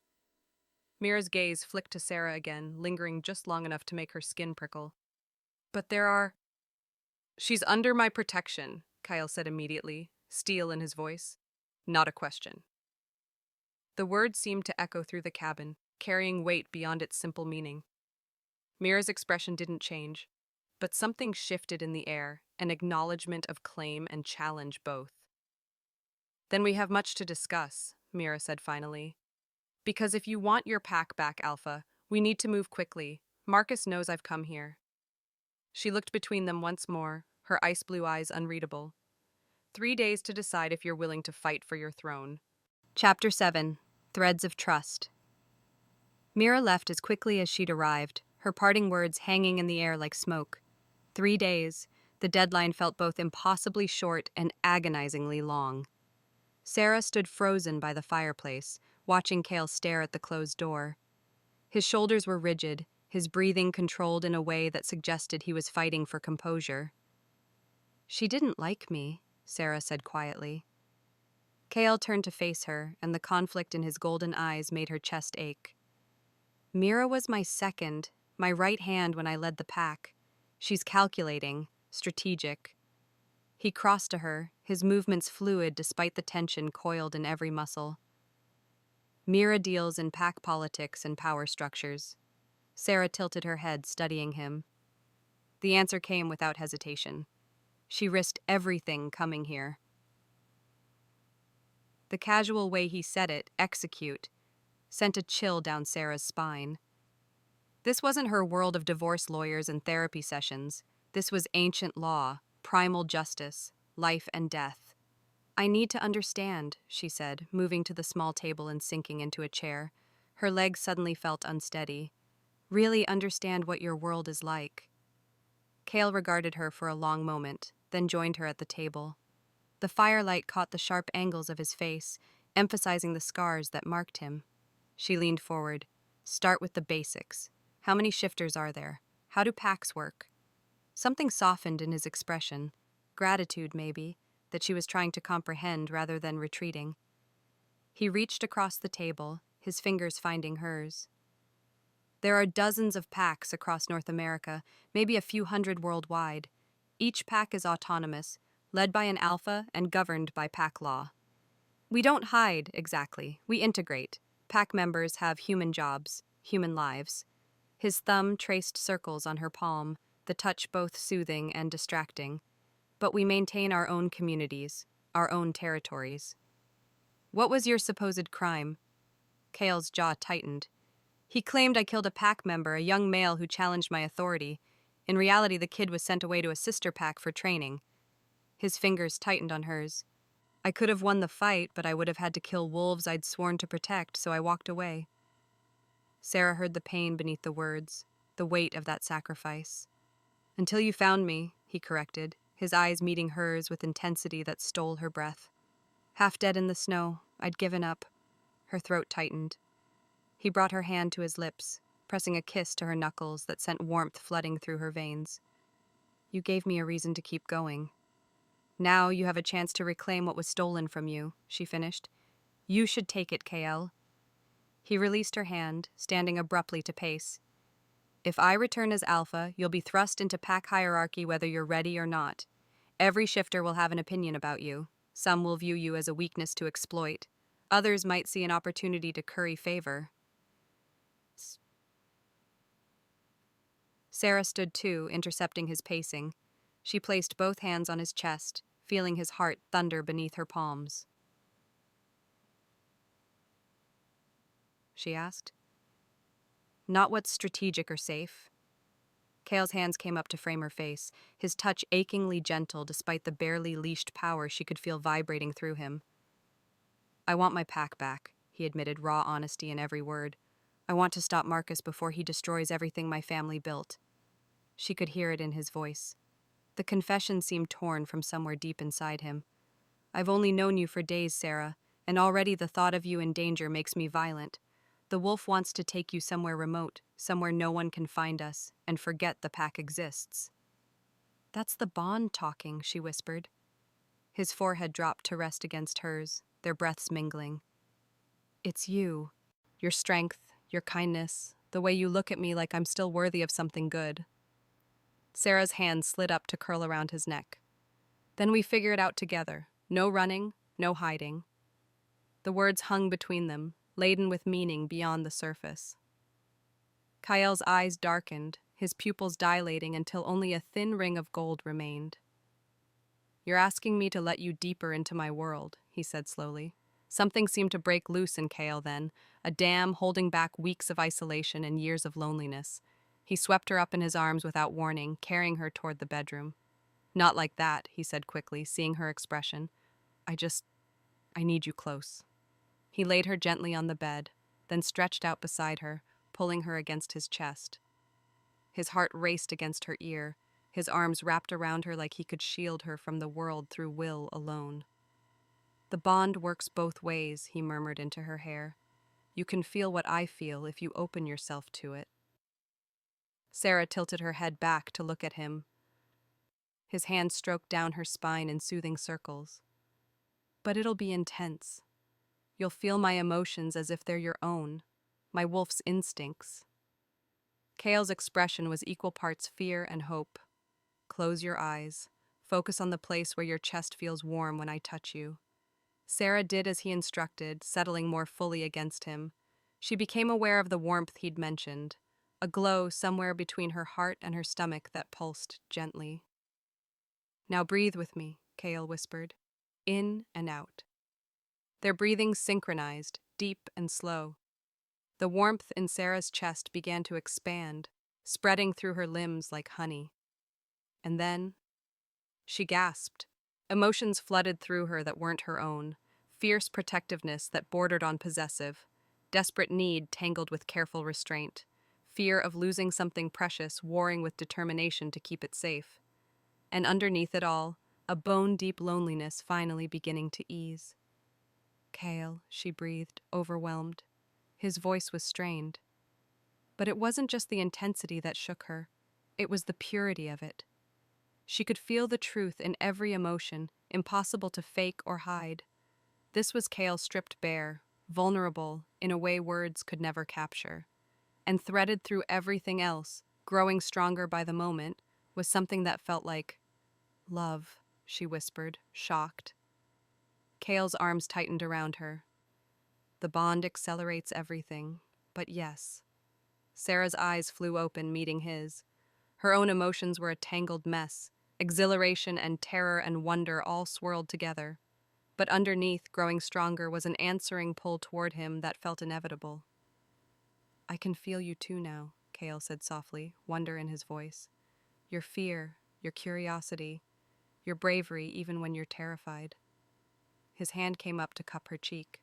Mira's gaze flicked to Sarah again, lingering just long enough to make her skin prickle. But there are... She's under my protection, Kael said immediately, steel in his voice. Not a question. The words seemed to echo through the cabin, carrying weight beyond its simple meaning. Mira's expression didn't change, but something shifted in the air, an acknowledgement of claim and challenge both. Then we have much to discuss, Mira said finally. Because if you want your pack back, Alpha, we need to move quickly. Marcus knows I've come here. She looked between them once more, her ice blue eyes unreadable. 3 days to decide if you're willing to fight for your throne. Chapter 7. Threads of Trust. Mira left as quickly as she'd arrived, her parting words hanging in the air like smoke. 3 days. The deadline felt both impossibly short and agonizingly long. Sarah stood frozen by the fireplace, watching Kael stare at the closed door. His shoulders were rigid, his breathing controlled in a way that suggested he was fighting for composure. She didn't like me, Sarah said quietly. Kael turned to face her, and the conflict in his golden eyes made her chest ache. Mira was my second, my right hand when I led the pack. She's calculating, strategic. He crossed to her, his movements fluid despite the tension coiled in every muscle. Mira deals in pack politics and power structures. Sarah tilted her head, studying him. The answer came without hesitation. She risked everything coming here. The casual way he said it, execute, sent a chill down Sarah's spine. This wasn't her world of divorce lawyers and therapy sessions. This was ancient law, primal justice, life and death. I need to understand, she said, moving to the small table and sinking into a chair. Her legs suddenly felt unsteady. Really understand what your world is like. Kael regarded her for a long moment, then joined her at the table. The firelight caught the sharp angles of his face, emphasizing the scars that marked him. She leaned forward. Start with the basics. How many shifters are there? How do packs work? Something softened in his expression. Gratitude, maybe, that she was trying to comprehend rather than retreating. He reached across the table, his fingers finding hers. There are dozens of packs across North America, maybe a few hundred worldwide. Each pack is autonomous, led by an alpha and governed by pack law. We don't hide, exactly. We integrate. Pack members have human jobs, human lives. His thumb traced circles on her palm, the touch both soothing and distracting. But we maintain our own communities, our own territories. What was your supposed crime? Kael's jaw tightened. He claimed I killed a pack member, a young male who challenged my authority. In reality, the kid was sent away to a sister pack for training. His fingers tightened on hers. I could have won the fight, but I would have had to kill wolves I'd sworn to protect, so I walked away. Sarah heard the pain beneath the words, the weight of that sacrifice. Until you found me, he corrected, his eyes meeting hers with intensity that stole her breath. Half dead in the snow, I'd given up. Her throat tightened. He brought her hand to his lips, pressing a kiss to her knuckles that sent warmth flooding through her veins. You gave me a reason to keep going. Now you have a chance to reclaim what was stolen from you, she finished. You should take it, Kael. He released her hand, standing abruptly to pace. If I return as Alpha, you'll be thrust into pack hierarchy whether you're ready or not. Every shifter will have an opinion about you. Some will view you as a weakness to exploit. Others might see an opportunity to curry favor. Sarah stood too, intercepting his pacing. She placed both hands on his chest, feeling his heart thunder beneath her palms. she asked. Not what's strategic or safe. Kale's hands came up to frame her face, his touch achingly gentle despite the barely leashed power she could feel vibrating through him. I want my pack back, he admitted, raw honesty in every word. I want to stop Marcus before he destroys everything my family built. She could hear it in his voice. The confession seemed torn from somewhere deep inside him. I've only known you for days, Sarah, and already the thought of you in danger makes me violent. The wolf wants to take you somewhere remote, somewhere no one can find us, and forget the pack exists. That's the bond talking, she whispered. His forehead dropped to rest against hers, their breaths mingling. It's you. Your strength, your kindness, the way you look at me like I'm still worthy of something good. Sarah's hand slid up to curl around his neck. Then we figure it out together. No running, no hiding. The words hung between them, laden with meaning beyond the surface. Kael's eyes darkened, his pupils dilating until only a thin ring of gold remained. You're asking me to let you deeper into my world, he said slowly. Something seemed to break loose in Kael then, a dam holding back weeks of isolation and years of loneliness. He swept her up in his arms without warning, carrying her toward the bedroom. Not like that, he said quickly, seeing her expression. I need you close. He laid her gently on the bed, then stretched out beside her, pulling her against his chest. His heart raced against her ear, his arms wrapped around her like he could shield her from the world through will alone. The bond works both ways, he murmured into her hair. You can feel what I feel if you open yourself to it. Sarah tilted her head back to look at him. His hand stroked down her spine in soothing circles. But it'll be intense. You'll feel my emotions as if they're your own, my wolf's instincts. Kael's expression was equal parts fear and hope. Close your eyes. Focus on the place where your chest feels warm when I touch you. Sarah did as he instructed, settling more fully against him. She became aware of the warmth he'd mentioned, a glow somewhere between her heart and her stomach that pulsed gently. Now breathe with me, Kael whispered. In and out. Their breathing synchronized, deep and slow. The warmth in Sarah's chest began to expand, spreading through her limbs like honey. And then, she gasped. Emotions flooded through her that weren't her own, fierce protectiveness that bordered on possessive, desperate need tangled with careful restraint, fear of losing something precious warring with determination to keep it safe. And underneath it all, a bone-deep loneliness finally beginning to ease. Kael, she breathed, overwhelmed. His voice was strained. But it wasn't just the intensity that shook her. It was the purity of it. She could feel the truth in every emotion, impossible to fake or hide. This was Kael stripped bare, vulnerable, in a way words could never capture. And threaded through everything else, growing stronger by the moment, was something that felt like love, she whispered, shocked. Kael's arms tightened around her. The bond accelerates everything, but yes. Sarah's eyes flew open, meeting his. Her own emotions were a tangled mess, exhilaration and terror and wonder all swirled together. But underneath, growing stronger, was an answering pull toward him that felt inevitable. I can feel you too now, Kael said softly, wonder in his voice. Your fear, your curiosity, your bravery even when you're terrified. His hand came up to cup her cheek.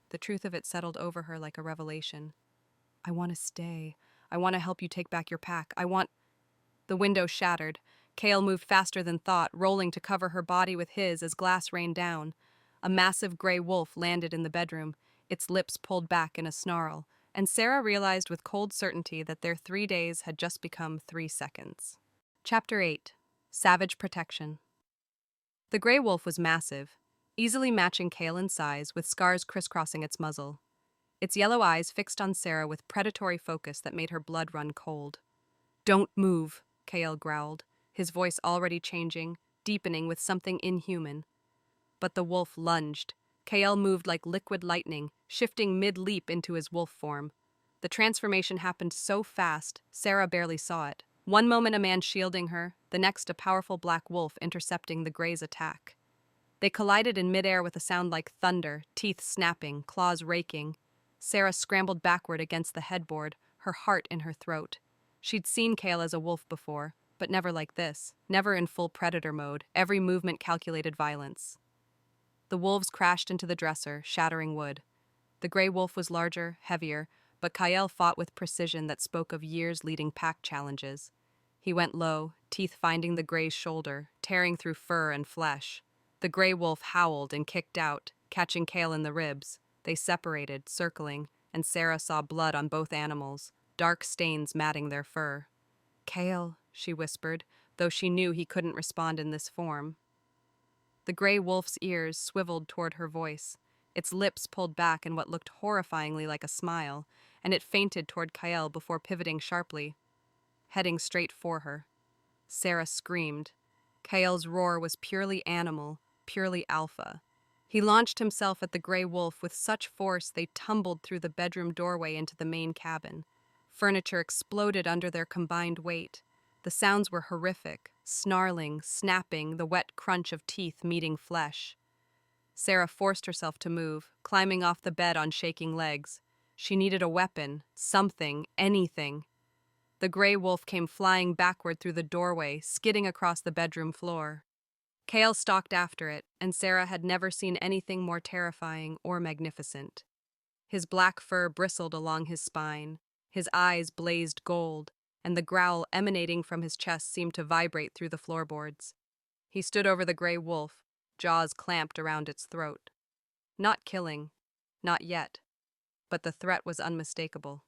The truth of it settled over her like a revelation. I want to stay. I want to help you take back your pack. The window shattered. Kael moved faster than thought, rolling to cover her body with his as glass rained down. A massive gray wolf landed in the bedroom, its lips pulled back in a snarl, and Sarah realized with cold certainty that their 3 days had just become 3 seconds. Chapter 8. Savage Protection. The gray wolf was massive, easily matching Kael in size, with scars crisscrossing its muzzle. Its yellow eyes fixed on Sarah with predatory focus that made her blood run cold. Don't move, Kael growled, his voice already changing, deepening with something inhuman. But the wolf lunged. Kael moved like liquid lightning, shifting mid-leap into his wolf form. The transformation happened so fast, Sarah barely saw it. One moment a man shielding her, the next a powerful black wolf intercepting the gray's attack. They collided in midair with a sound like thunder, teeth snapping, claws raking. Sarah scrambled backward against the headboard, her heart in her throat. She'd seen Kale as a wolf before, but never like this, never in full predator mode, every movement calculated violence. The wolves crashed into the dresser, shattering wood. The gray wolf was larger, heavier, but Kyle fought with precision that spoke of years leading pack challenges. He went low, teeth finding the gray's shoulder, tearing through fur and flesh. The gray wolf howled and kicked out, catching Kale in the ribs. They separated, circling, and Sarah saw blood on both animals, dark stains matting their fur. "Kale," she whispered, though she knew he couldn't respond in this form. The gray wolf's ears swiveled toward her voice. Its lips pulled back in what looked horrifyingly like a smile, and it feinted toward Kyle before pivoting sharply, heading straight for her. Sarah screamed. Kyle's roar was purely animal, purely alpha. He launched himself at the gray wolf with such force they tumbled through the bedroom doorway into the main cabin. Furniture exploded under their combined weight. The sounds were horrific, snarling, snapping, the wet crunch of teeth meeting flesh. Sarah forced herself to move, climbing off the bed on shaking legs. She needed a weapon, something, anything. The gray wolf came flying backward through the doorway, skidding across the bedroom floor. Kale stalked after it, and Sarah had never seen anything more terrifying or magnificent. His black fur bristled along his spine, his eyes blazed gold, and the growl emanating from his chest seemed to vibrate through the floorboards. He stood over the gray wolf, jaws clamped around its throat. Not killing, not yet, but the threat was unmistakable.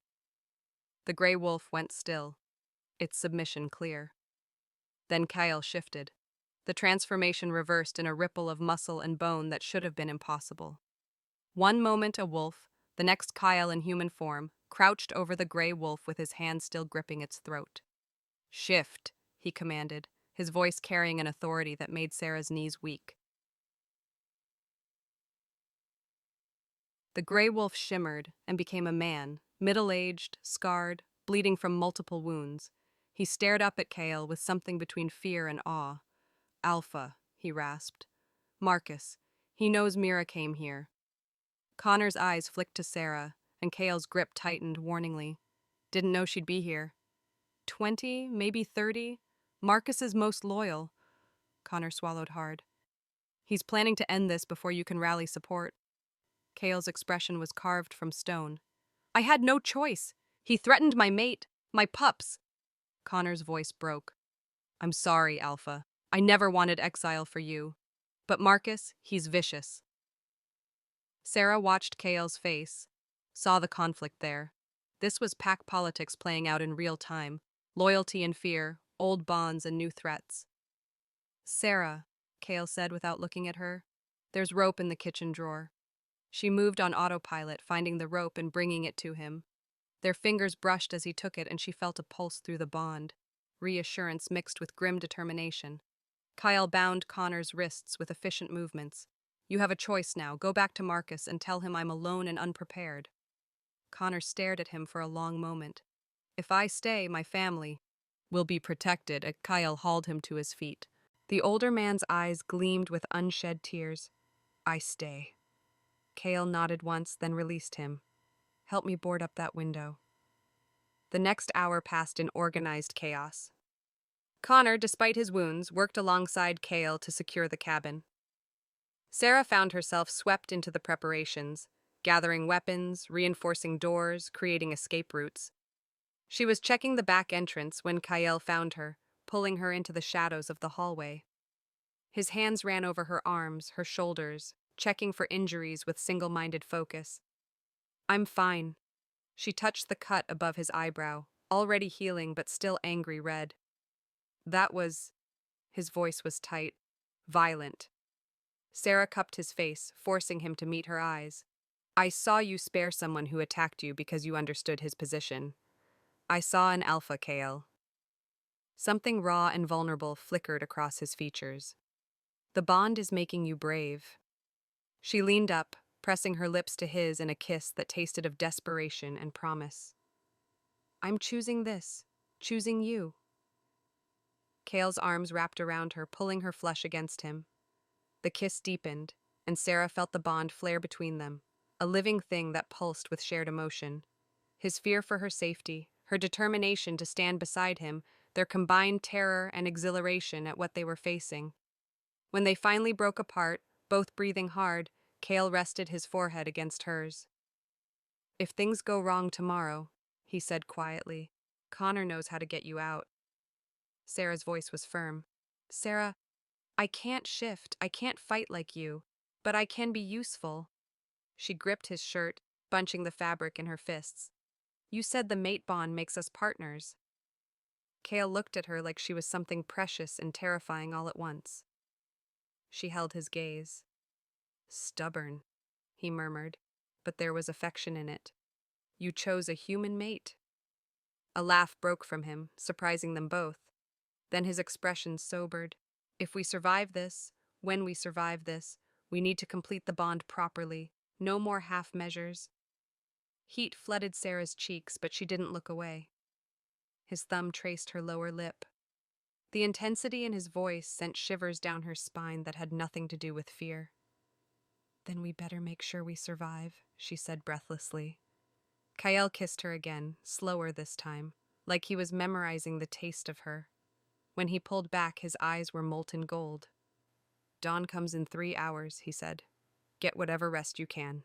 The gray wolf went still, its submission clear. Then Kyle shifted. The transformation reversed in a ripple of muscle and bone that should have been impossible. One moment a wolf, the next Kyle in human form, crouched over the gray wolf with his hand still gripping its throat. "Shift," he commanded, his voice carrying an authority that made Sarah's knees weak. The gray wolf shimmered and became a man, middle-aged, scarred, bleeding from multiple wounds. He stared up at Kale with something between fear and awe. "Alpha," he rasped. "Marcus. He knows Mira came here." Connor's eyes flicked to Sarah, and Kale's grip tightened warningly. "Didn't know she'd be here." 20, maybe 30? Marcus's most loyal." Connor swallowed hard. "He's planning to end this before you can rally support." Kale's expression was carved from stone. "I had no choice. He threatened my mate, my pups." Connor's voice broke. "I'm sorry, Alpha. I never wanted exile for you. But Marcus, he's vicious." Sarah watched Kale's face, saw the conflict there. This was pack politics playing out in real time. Loyalty and fear, old bonds and new threats. "Sarah," Kale said without looking at her, "there's rope in the kitchen drawer." She moved on autopilot, finding the rope and bringing it to him. Their fingers brushed as he took it, and she felt a pulse through the bond, reassurance mixed with grim determination. Kyle bound Connor's wrists with efficient movements. "You have a choice now. Go back to Marcus and tell him I'm alone and unprepared." Connor stared at him for a long moment. "If I stay, my family will be protected." Kyle hauled him to his feet. The older man's eyes gleamed with unshed tears. "I stay." Kale nodded once, then released him. "Help me board up that window." The next hour passed in organized chaos. Connor, despite his wounds, worked alongside Kale to secure the cabin. Sarah found herself swept into the preparations, gathering weapons, reinforcing doors, creating escape routes. She was checking the back entrance when Kyle found her, pulling her into the shadows of the hallway. His hands ran over her arms, her shoulders, checking for injuries with single-minded focus. "I'm fine." She touched the cut above his eyebrow, already healing but still angry red. "That was..." His voice was tight, violent. Sarah cupped his face, forcing him to meet her eyes. "I saw you spare someone who attacked you because you understood his position. I saw an alpha, Kale." Something raw and vulnerable flickered across his features. "The bond is making you brave." She leaned up, pressing her lips to his in a kiss that tasted of desperation and promise. "I'm choosing this, choosing you." Kale's arms wrapped around her, pulling her flesh against him. The kiss deepened, and Sarah felt the bond flare between them, a living thing that pulsed with shared emotion. His fear for her safety, her determination to stand beside him, their combined terror and exhilaration at what they were facing. When they finally broke apart, both breathing hard, Cale rested his forehead against hers. "If things go wrong tomorrow," he said quietly, "Connor knows how to get you out." Sarah's voice was firm. "Sarah, I can't shift, I can't fight like you, but I can be useful." She gripped his shirt, bunching the fabric in her fists. "You said the mate bond makes us partners." Cale looked at her like she was something precious and terrifying all at once. She held his gaze. "Stubborn," he murmured, but there was affection in it. "You chose a human mate." A laugh broke from him, surprising them both. Then his expression sobered. "If we survive this, when we survive this, we need to complete the bond properly. No more half measures." Heat flooded Sarah's cheeks, but she didn't look away. His thumb traced her lower lip. The intensity in his voice sent shivers down her spine that had nothing to do with fear. "Then we better make sure we survive," she said breathlessly. Kyle kissed her again, slower this time, like he was memorizing the taste of her. When he pulled back, his eyes were molten gold. "Dawn comes in 3 hours," he said. "Get whatever rest you can."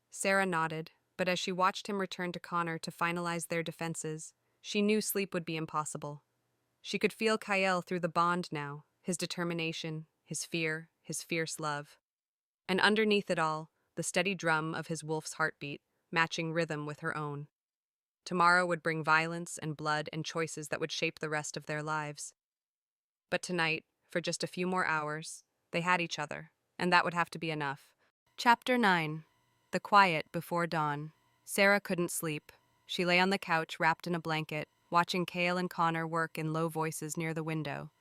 Sarah nodded, but as she watched him return to Connor to finalize their defenses, she knew sleep would be impossible. She could feel Kyle through the bond now, his determination, his fear, his fierce love. And underneath it all, the steady drum of his wolf's heartbeat, matching rhythm with her own. Tomorrow would bring violence and blood and choices that would shape the rest of their lives. But tonight, for just a few more hours, they had each other, and that would have to be enough. Chapter 9. The Quiet Before Dawn. Sarah couldn't sleep. She lay on the couch wrapped in a blanket, watching Cale and Connor work in low voices near the window.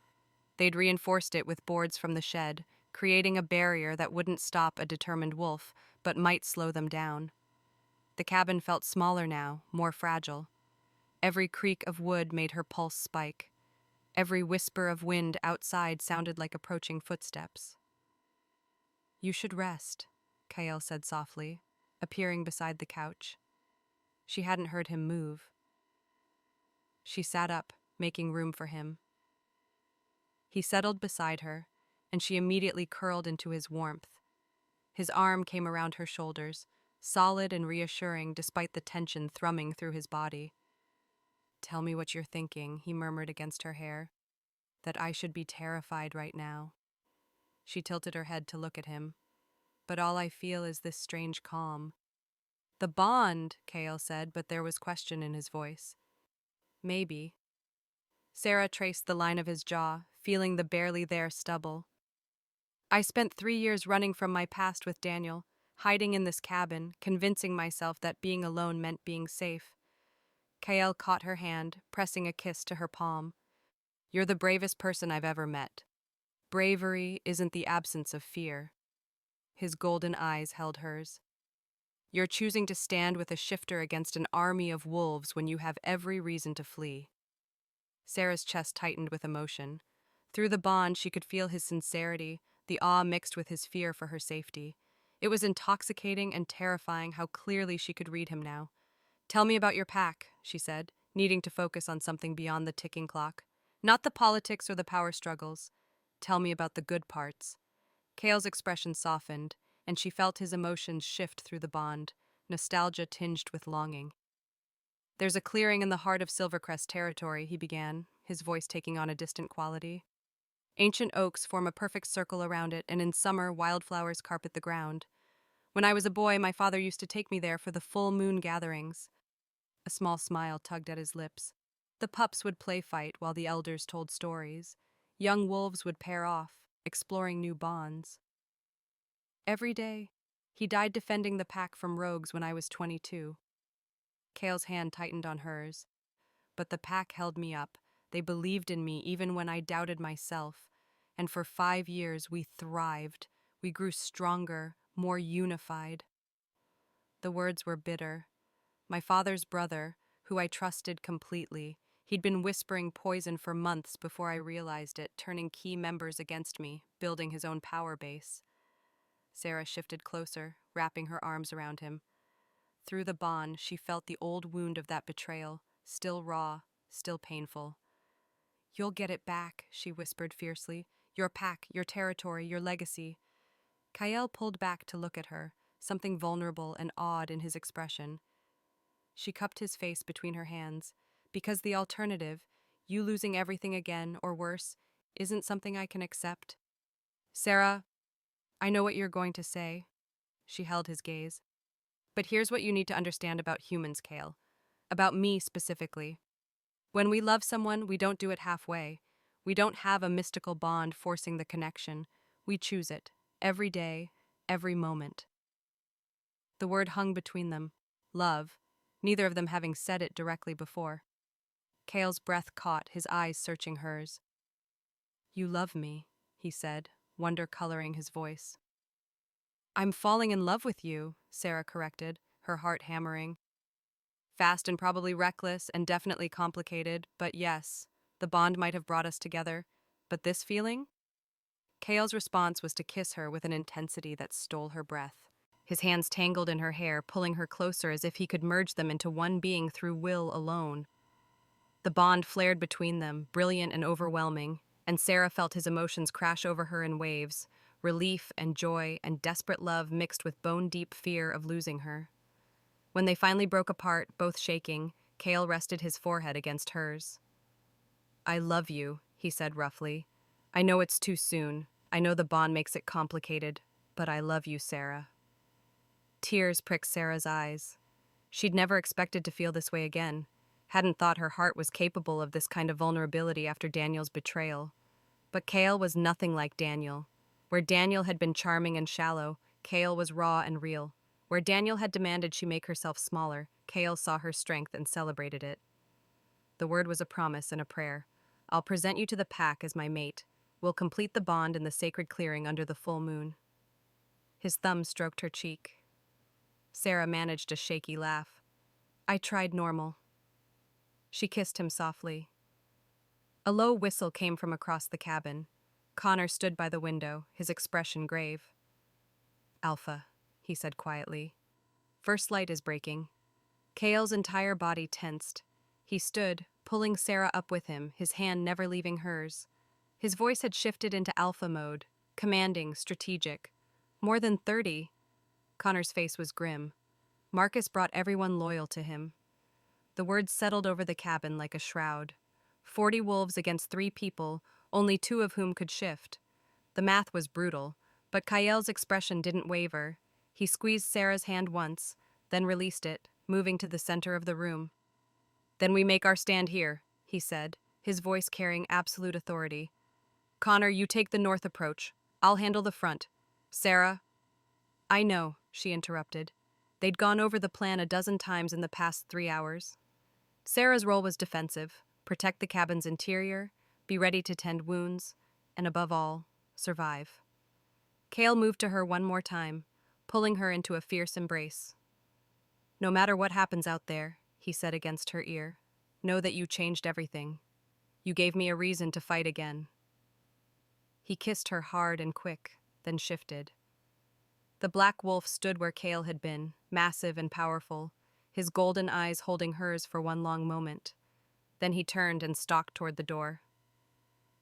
They'd reinforced it with boards from the shed, creating a barrier that wouldn't stop a determined wolf, but might slow them down. The cabin felt smaller now, more fragile. Every creak of wood made her pulse spike. Every whisper of wind outside sounded like approaching footsteps. "You should rest," Kyle said softly, appearing beside the couch. She hadn't heard him move. She sat up, making room for him. He settled beside her, and she immediately curled into his warmth. His arm came around her shoulders, solid and reassuring despite the tension thrumming through his body. "Tell me what you're thinking," he murmured against her hair. "That I should be terrified right now." She tilted her head to look at him. "But all I feel is this strange calm." "The bond," Cale said, but there was question in his voice. "Maybe." Sarah traced the line of his jaw, feeling the barely there stubble. "I spent 3 years running from my past with Daniel, hiding in this cabin, convincing myself that being alone meant being safe." Kael caught her hand, pressing a kiss to her palm. "You're the bravest person I've ever met. Bravery isn't the absence of fear." His golden eyes held hers. "You're choosing to stand with a shifter against an army of wolves when you have every reason to flee." Sarah's chest tightened with emotion. Through the bond, she could feel his sincerity, the awe mixed with his fear for her safety. It was intoxicating and terrifying how clearly she could read him now. "Tell me about your pack," she said, needing to focus on something beyond the ticking clock. "Not the politics or the power struggles. Tell me about the good parts." Cale's expression softened, and she felt his emotions shift through the bond, nostalgia tinged with longing. "There's a clearing in the heart of Silvercrest territory," he began, his voice taking on a distant quality. "Ancient oaks form a perfect circle around it, and in summer, wildflowers carpet the ground. When I was a boy, my father used to take me there for the full moon gatherings." A small smile tugged at his lips. "The pups would play fight while the elders told stories. Young wolves would pair off, exploring new bonds. Every day, he died defending the pack from rogues when I was 22. Cale's hand tightened on hers. "But the pack held me up. They believed in me even when I doubted myself. And for 5 years, we thrived. We grew stronger, more unified." The words were bitter. My father's brother, who I trusted completely, he'd been whispering poison for months before I realized it, turning key members against me, building his own power base. Sarah shifted closer, wrapping her arms around him. Through the bond, she felt the old wound of that betrayal, still raw, still painful. "You'll get it back," she whispered fiercely. "Your pack, your territory, your legacy." Kael pulled back to look at her, something vulnerable and awed in his expression. She cupped his face between her hands. "Because the alternative, you losing everything again, or worse, isn't something I can accept." "Sarah, I know what you're going to say." She held his gaze. "But here's what you need to understand about humans, Kael. About me specifically. When we love someone, we don't do it halfway. We don't have a mystical bond forcing the connection. We choose it. Every day, every moment." The word hung between them. Love. Neither of them having said it directly before. Kael's breath caught, his eyes searching hers. "You love me," he said, wonder coloring his voice. "I'm falling in love with you," Sarah corrected, her heart hammering. "Fast and probably reckless and definitely complicated, but yes, the bond might have brought us together. But this feeling?" Kael's response was to kiss her with an intensity that stole her breath. His hands tangled in her hair, pulling her closer as if he could merge them into one being through will alone. The bond flared between them, brilliant and overwhelming, and Sarah felt his emotions crash over her in waves, relief and joy and desperate love mixed with bone-deep fear of losing her. When they finally broke apart, both shaking, Kael rested his forehead against hers. "I love you," he said roughly. "I know it's too soon. I know the bond makes it complicated, but I love you, Sarah." Tears pricked Sarah's eyes. She'd never expected to feel this way again, hadn't thought her heart was capable of this kind of vulnerability after Daniel's betrayal. But Kael was nothing like Daniel. Where Daniel had been charming and shallow, Kael was raw and real. Where Daniel had demanded she make herself smaller, Kael saw her strength and celebrated it. The word was a promise and a prayer. "I'll present you to the pack as my mate. We'll complete the bond in the sacred clearing under the full moon." His thumb stroked her cheek. Sarah managed a shaky laugh. "I tried normal." She kissed him softly. A low whistle came from across the cabin. Connor stood by the window, his expression grave. "Alpha," he said quietly. "First light is breaking." Kael's entire body tensed. He stood, pulling Sarah up with him, his hand never leaving hers. His voice had shifted into alpha mode, commanding, strategic. More than 30. Connor's face was grim. Marcus brought everyone loyal to him. The words settled over the cabin like a shroud. 40 wolves against 3 people, only 2 of whom could shift. The math was brutal, but Kael's expression didn't waver. He squeezed Sarah's hand once, then released it, moving to the center of the room. "Then we make our stand here," he said, his voice carrying absolute authority. "Connor, you take the north approach. I'll handle the front. Sarah—" "I know," she interrupted. They'd gone over the plan a dozen times in the past 3 hours. Sarah's role was defensive, protect the cabin's interior, be ready to tend wounds, and above all, survive. Kael moved to her one more time, pulling her into a fierce embrace. "No matter what happens out there," he said against her ear, "know that you changed everything. You gave me a reason to fight again." He kissed her hard and quick, then shifted. The black wolf stood where Kael had been, massive and powerful, his golden eyes holding hers for one long moment. Then he turned and stalked toward the door.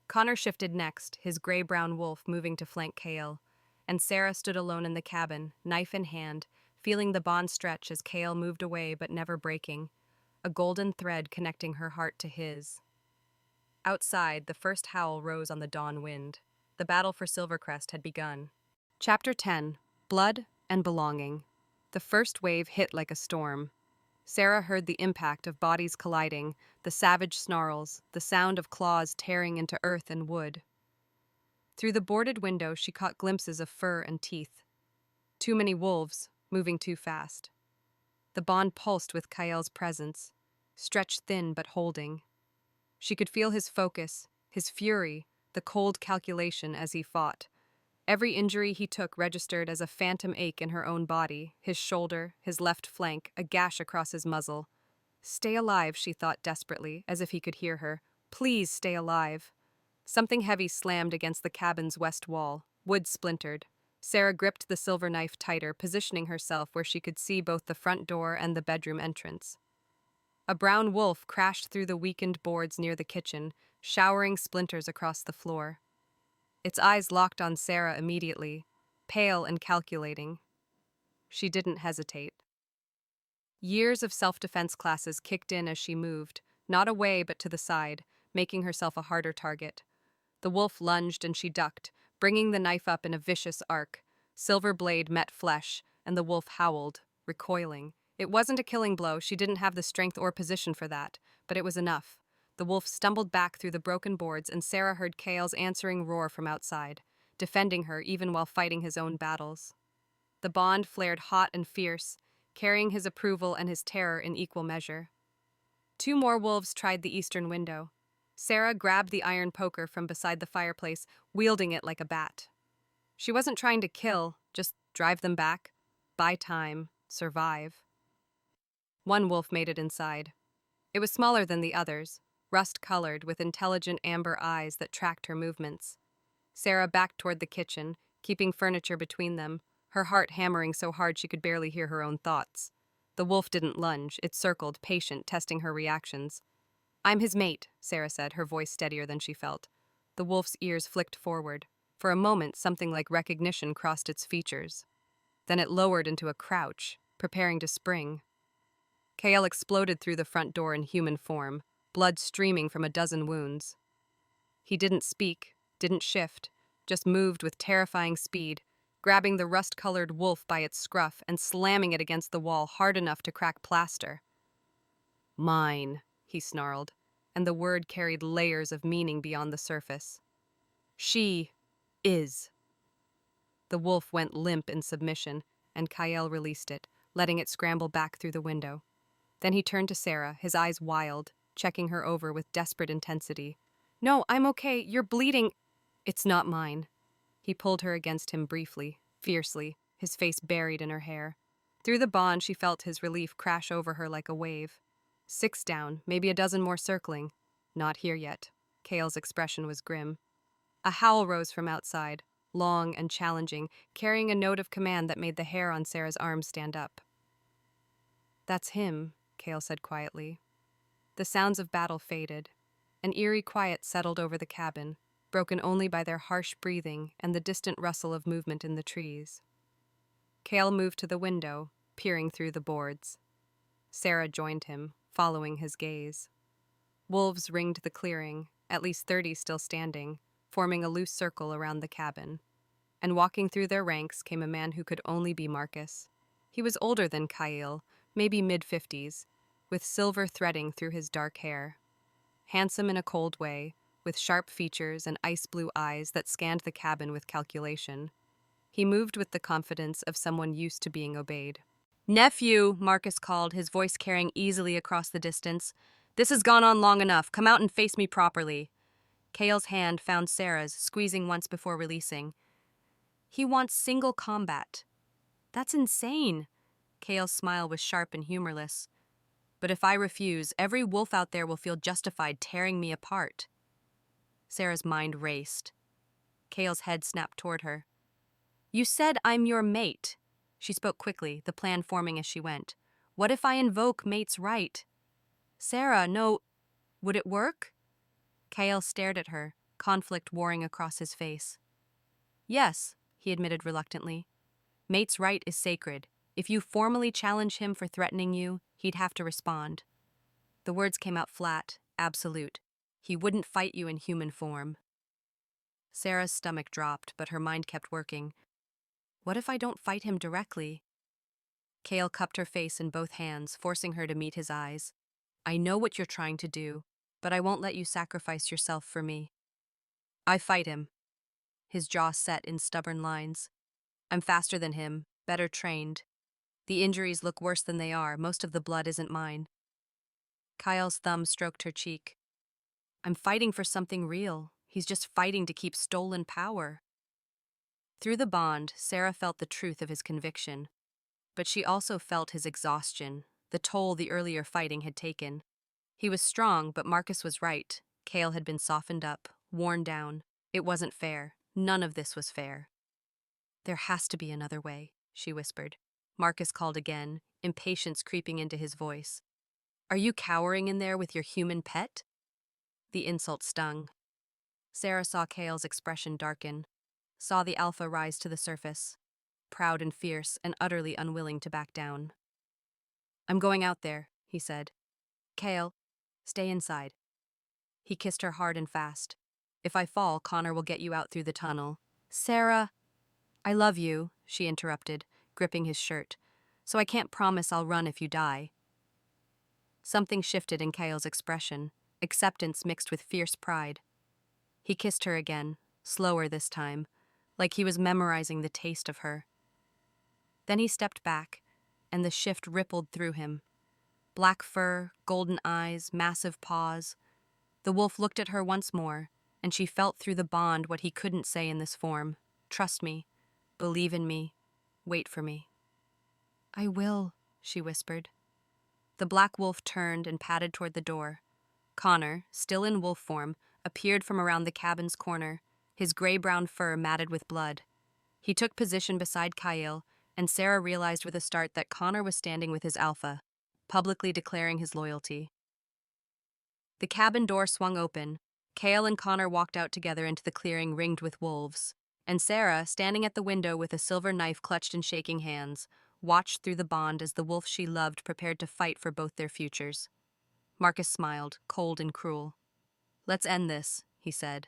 Connor shifted next, his gray-brown wolf moving to flank Kael, and Sarah stood alone in the cabin, knife in hand, feeling the bond stretch as Kael moved away but never breaking, a golden thread connecting her heart to his. Outside, the first howl rose on the dawn wind. The battle for Silvercrest had begun. Chapter 10. Blood and Belonging. The first wave hit like a storm. Sarah heard the impact of bodies colliding, the savage snarls, the sound of claws tearing into earth and wood. Through the boarded window, she caught glimpses of fur and teeth. Too many wolves, moving too fast. The bond pulsed with Kael's presence, stretched thin but holding. She could feel his focus, his fury, the cold calculation as he fought. Every injury he took registered as a phantom ache in her own body, his shoulder, his left flank, a gash across his muzzle. "Stay alive," she thought desperately, as if he could hear her. "Please stay alive." Something heavy slammed against the cabin's west wall. Wood splintered. Sarah gripped the silver knife tighter, positioning herself where she could see both the front door and the bedroom entrance. A brown wolf crashed through the weakened boards near the kitchen, showering splinters across the floor. Its eyes locked on Sarah immediately, pale and calculating. She didn't hesitate. Years of self-defense classes kicked in as she moved, not away but to the side, making herself a harder target. The wolf lunged and she ducked, bringing the knife up in a vicious arc. Silver blade met flesh, and the wolf howled, recoiling. It wasn't a killing blow, she didn't have the strength or position for that, but it was enough. The wolf stumbled back through the broken boards, and Sarah heard Kale's answering roar from outside, defending her even while fighting his own battles. The bond flared hot and fierce, carrying his approval and his terror in equal measure. Two more wolves tried the eastern window. Sarah grabbed the iron poker from beside the fireplace, wielding it like a bat. She wasn't trying to kill, just drive them back, buy time, survive. One wolf made it inside. It was smaller than the others, rust-colored with intelligent amber eyes that tracked her movements. Sarah backed toward the kitchen, keeping furniture between them, her heart hammering so hard she could barely hear her own thoughts. The wolf didn't lunge, it circled, patient, testing her reactions. "I'm his mate," Sarah said, her voice steadier than she felt. The wolf's ears flicked forward. For a moment, something like recognition crossed its features. Then it lowered into a crouch, preparing to spring. Kale exploded through the front door in human form, blood streaming from a dozen wounds. He didn't speak, didn't shift, just moved with terrifying speed, grabbing the rust-colored wolf by its scruff and slamming it against the wall hard enough to crack plaster. "Mine," he snarled, and the word carried layers of meaning beyond the surface. "She is." The wolf went limp in submission, and Kyle released it, letting it scramble back through the window. Then he turned to Sarah, his eyes wild, checking her over with desperate intensity. "No, I'm okay. You're bleeding." "It's not mine." He pulled her against him briefly, fiercely, his face buried in her hair. Through the bond, she felt his relief crash over her like a wave. 6 down, maybe a dozen more circling. Not here yet. Kale's expression was grim. A howl rose from outside, long and challenging, carrying a note of command that made the hair on Sarah's arms stand up. "That's him," Kale said quietly. The sounds of battle faded. An eerie quiet settled over the cabin, broken only by their harsh breathing and the distant rustle of movement in the trees. Kale moved to the window, peering through the boards. Sarah joined him, following his gaze. Wolves ringed the clearing, at least 30 still standing, forming a loose circle around the cabin. And walking through their ranks came a man who could only be Marcus. He was older than Kyle, maybe mid-50s, with silver threading through his dark hair. Handsome in a cold way, with sharp features and ice-blue eyes that scanned the cabin with calculation. He moved with the confidence of someone used to being obeyed. "Nephew," Marcus called, his voice carrying easily across the distance. "This has gone on long enough. Come out and face me properly." Kale's hand found Sarah's, squeezing once before releasing. "He wants single combat." "That's insane." Kale's smile was sharp and humorless. "But if I refuse, every wolf out there will feel justified tearing me apart." Sarah's mind raced. Kale's head snapped toward her. "You said I'm your mate." She spoke quickly, the plan forming as she went. "What if I invoke mate's right?" "Sarah, no. Would it work?" Kale stared at her, conflict warring across his face. "Yes," he admitted reluctantly. "Mate's right is sacred. If you formally challenge him for threatening you, he'd have to respond." The words came out flat, absolute. He wouldn't fight you in human form. Sarah's stomach dropped, but her mind kept working. What if I don't fight him directly? Kale cupped her face in both hands, forcing her to meet his eyes. "I know what you're trying to do, but I won't let you sacrifice yourself for me." "I fight him." His jaw set in stubborn lines. "I'm faster than him, better trained. The injuries look worse than they are. Most of the blood isn't mine." Kyle's thumb stroked her cheek. "I'm fighting for something real. He's just fighting to keep stolen power." Through the bond, Sarah felt the truth of his conviction. But she also felt his exhaustion, the toll the earlier fighting had taken. He was strong, but Marcus was right. Kale had been softened up, worn down. It wasn't fair. None of this was fair. There has to be another way, she whispered. Marcus called again, impatience creeping into his voice. Are you cowering in there with your human pet? The insult stung. Sarah saw Kale's expression darken, saw the alpha rise to the surface, proud and fierce and utterly unwilling to back down. I'm going out there, he said. Kale, stay inside. He kissed her hard and fast. If I fall, Connor will get you out through the tunnel. Sarah, I love you, she interrupted, gripping his shirt. So I can't promise I'll run if you die. Something shifted in Kale's expression, acceptance mixed with fierce pride. He kissed her again, slower this time, like he was memorizing the taste of her. Then he stepped back, and the shift rippled through him. Black fur, golden eyes, massive paws. The wolf looked at her once more, and she felt through the bond what he couldn't say in this form. Trust me. Believe in me. Wait for me. I will, she whispered. The black wolf turned and padded toward the door. Connor, still in wolf form, appeared from around the cabin's corner, his gray-brown fur matted with blood. He took position beside Kyle, and Sarah realized with a start that Connor was standing with his alpha, publicly declaring his loyalty. The cabin door swung open. Kale and Connor walked out together into the clearing ringed with wolves, and Sarah, standing at the window with a silver knife clutched in shaking hands, watched through the bond as the wolf she loved prepared to fight for both their futures. Marcus smiled, cold and cruel. Let's end this, he said.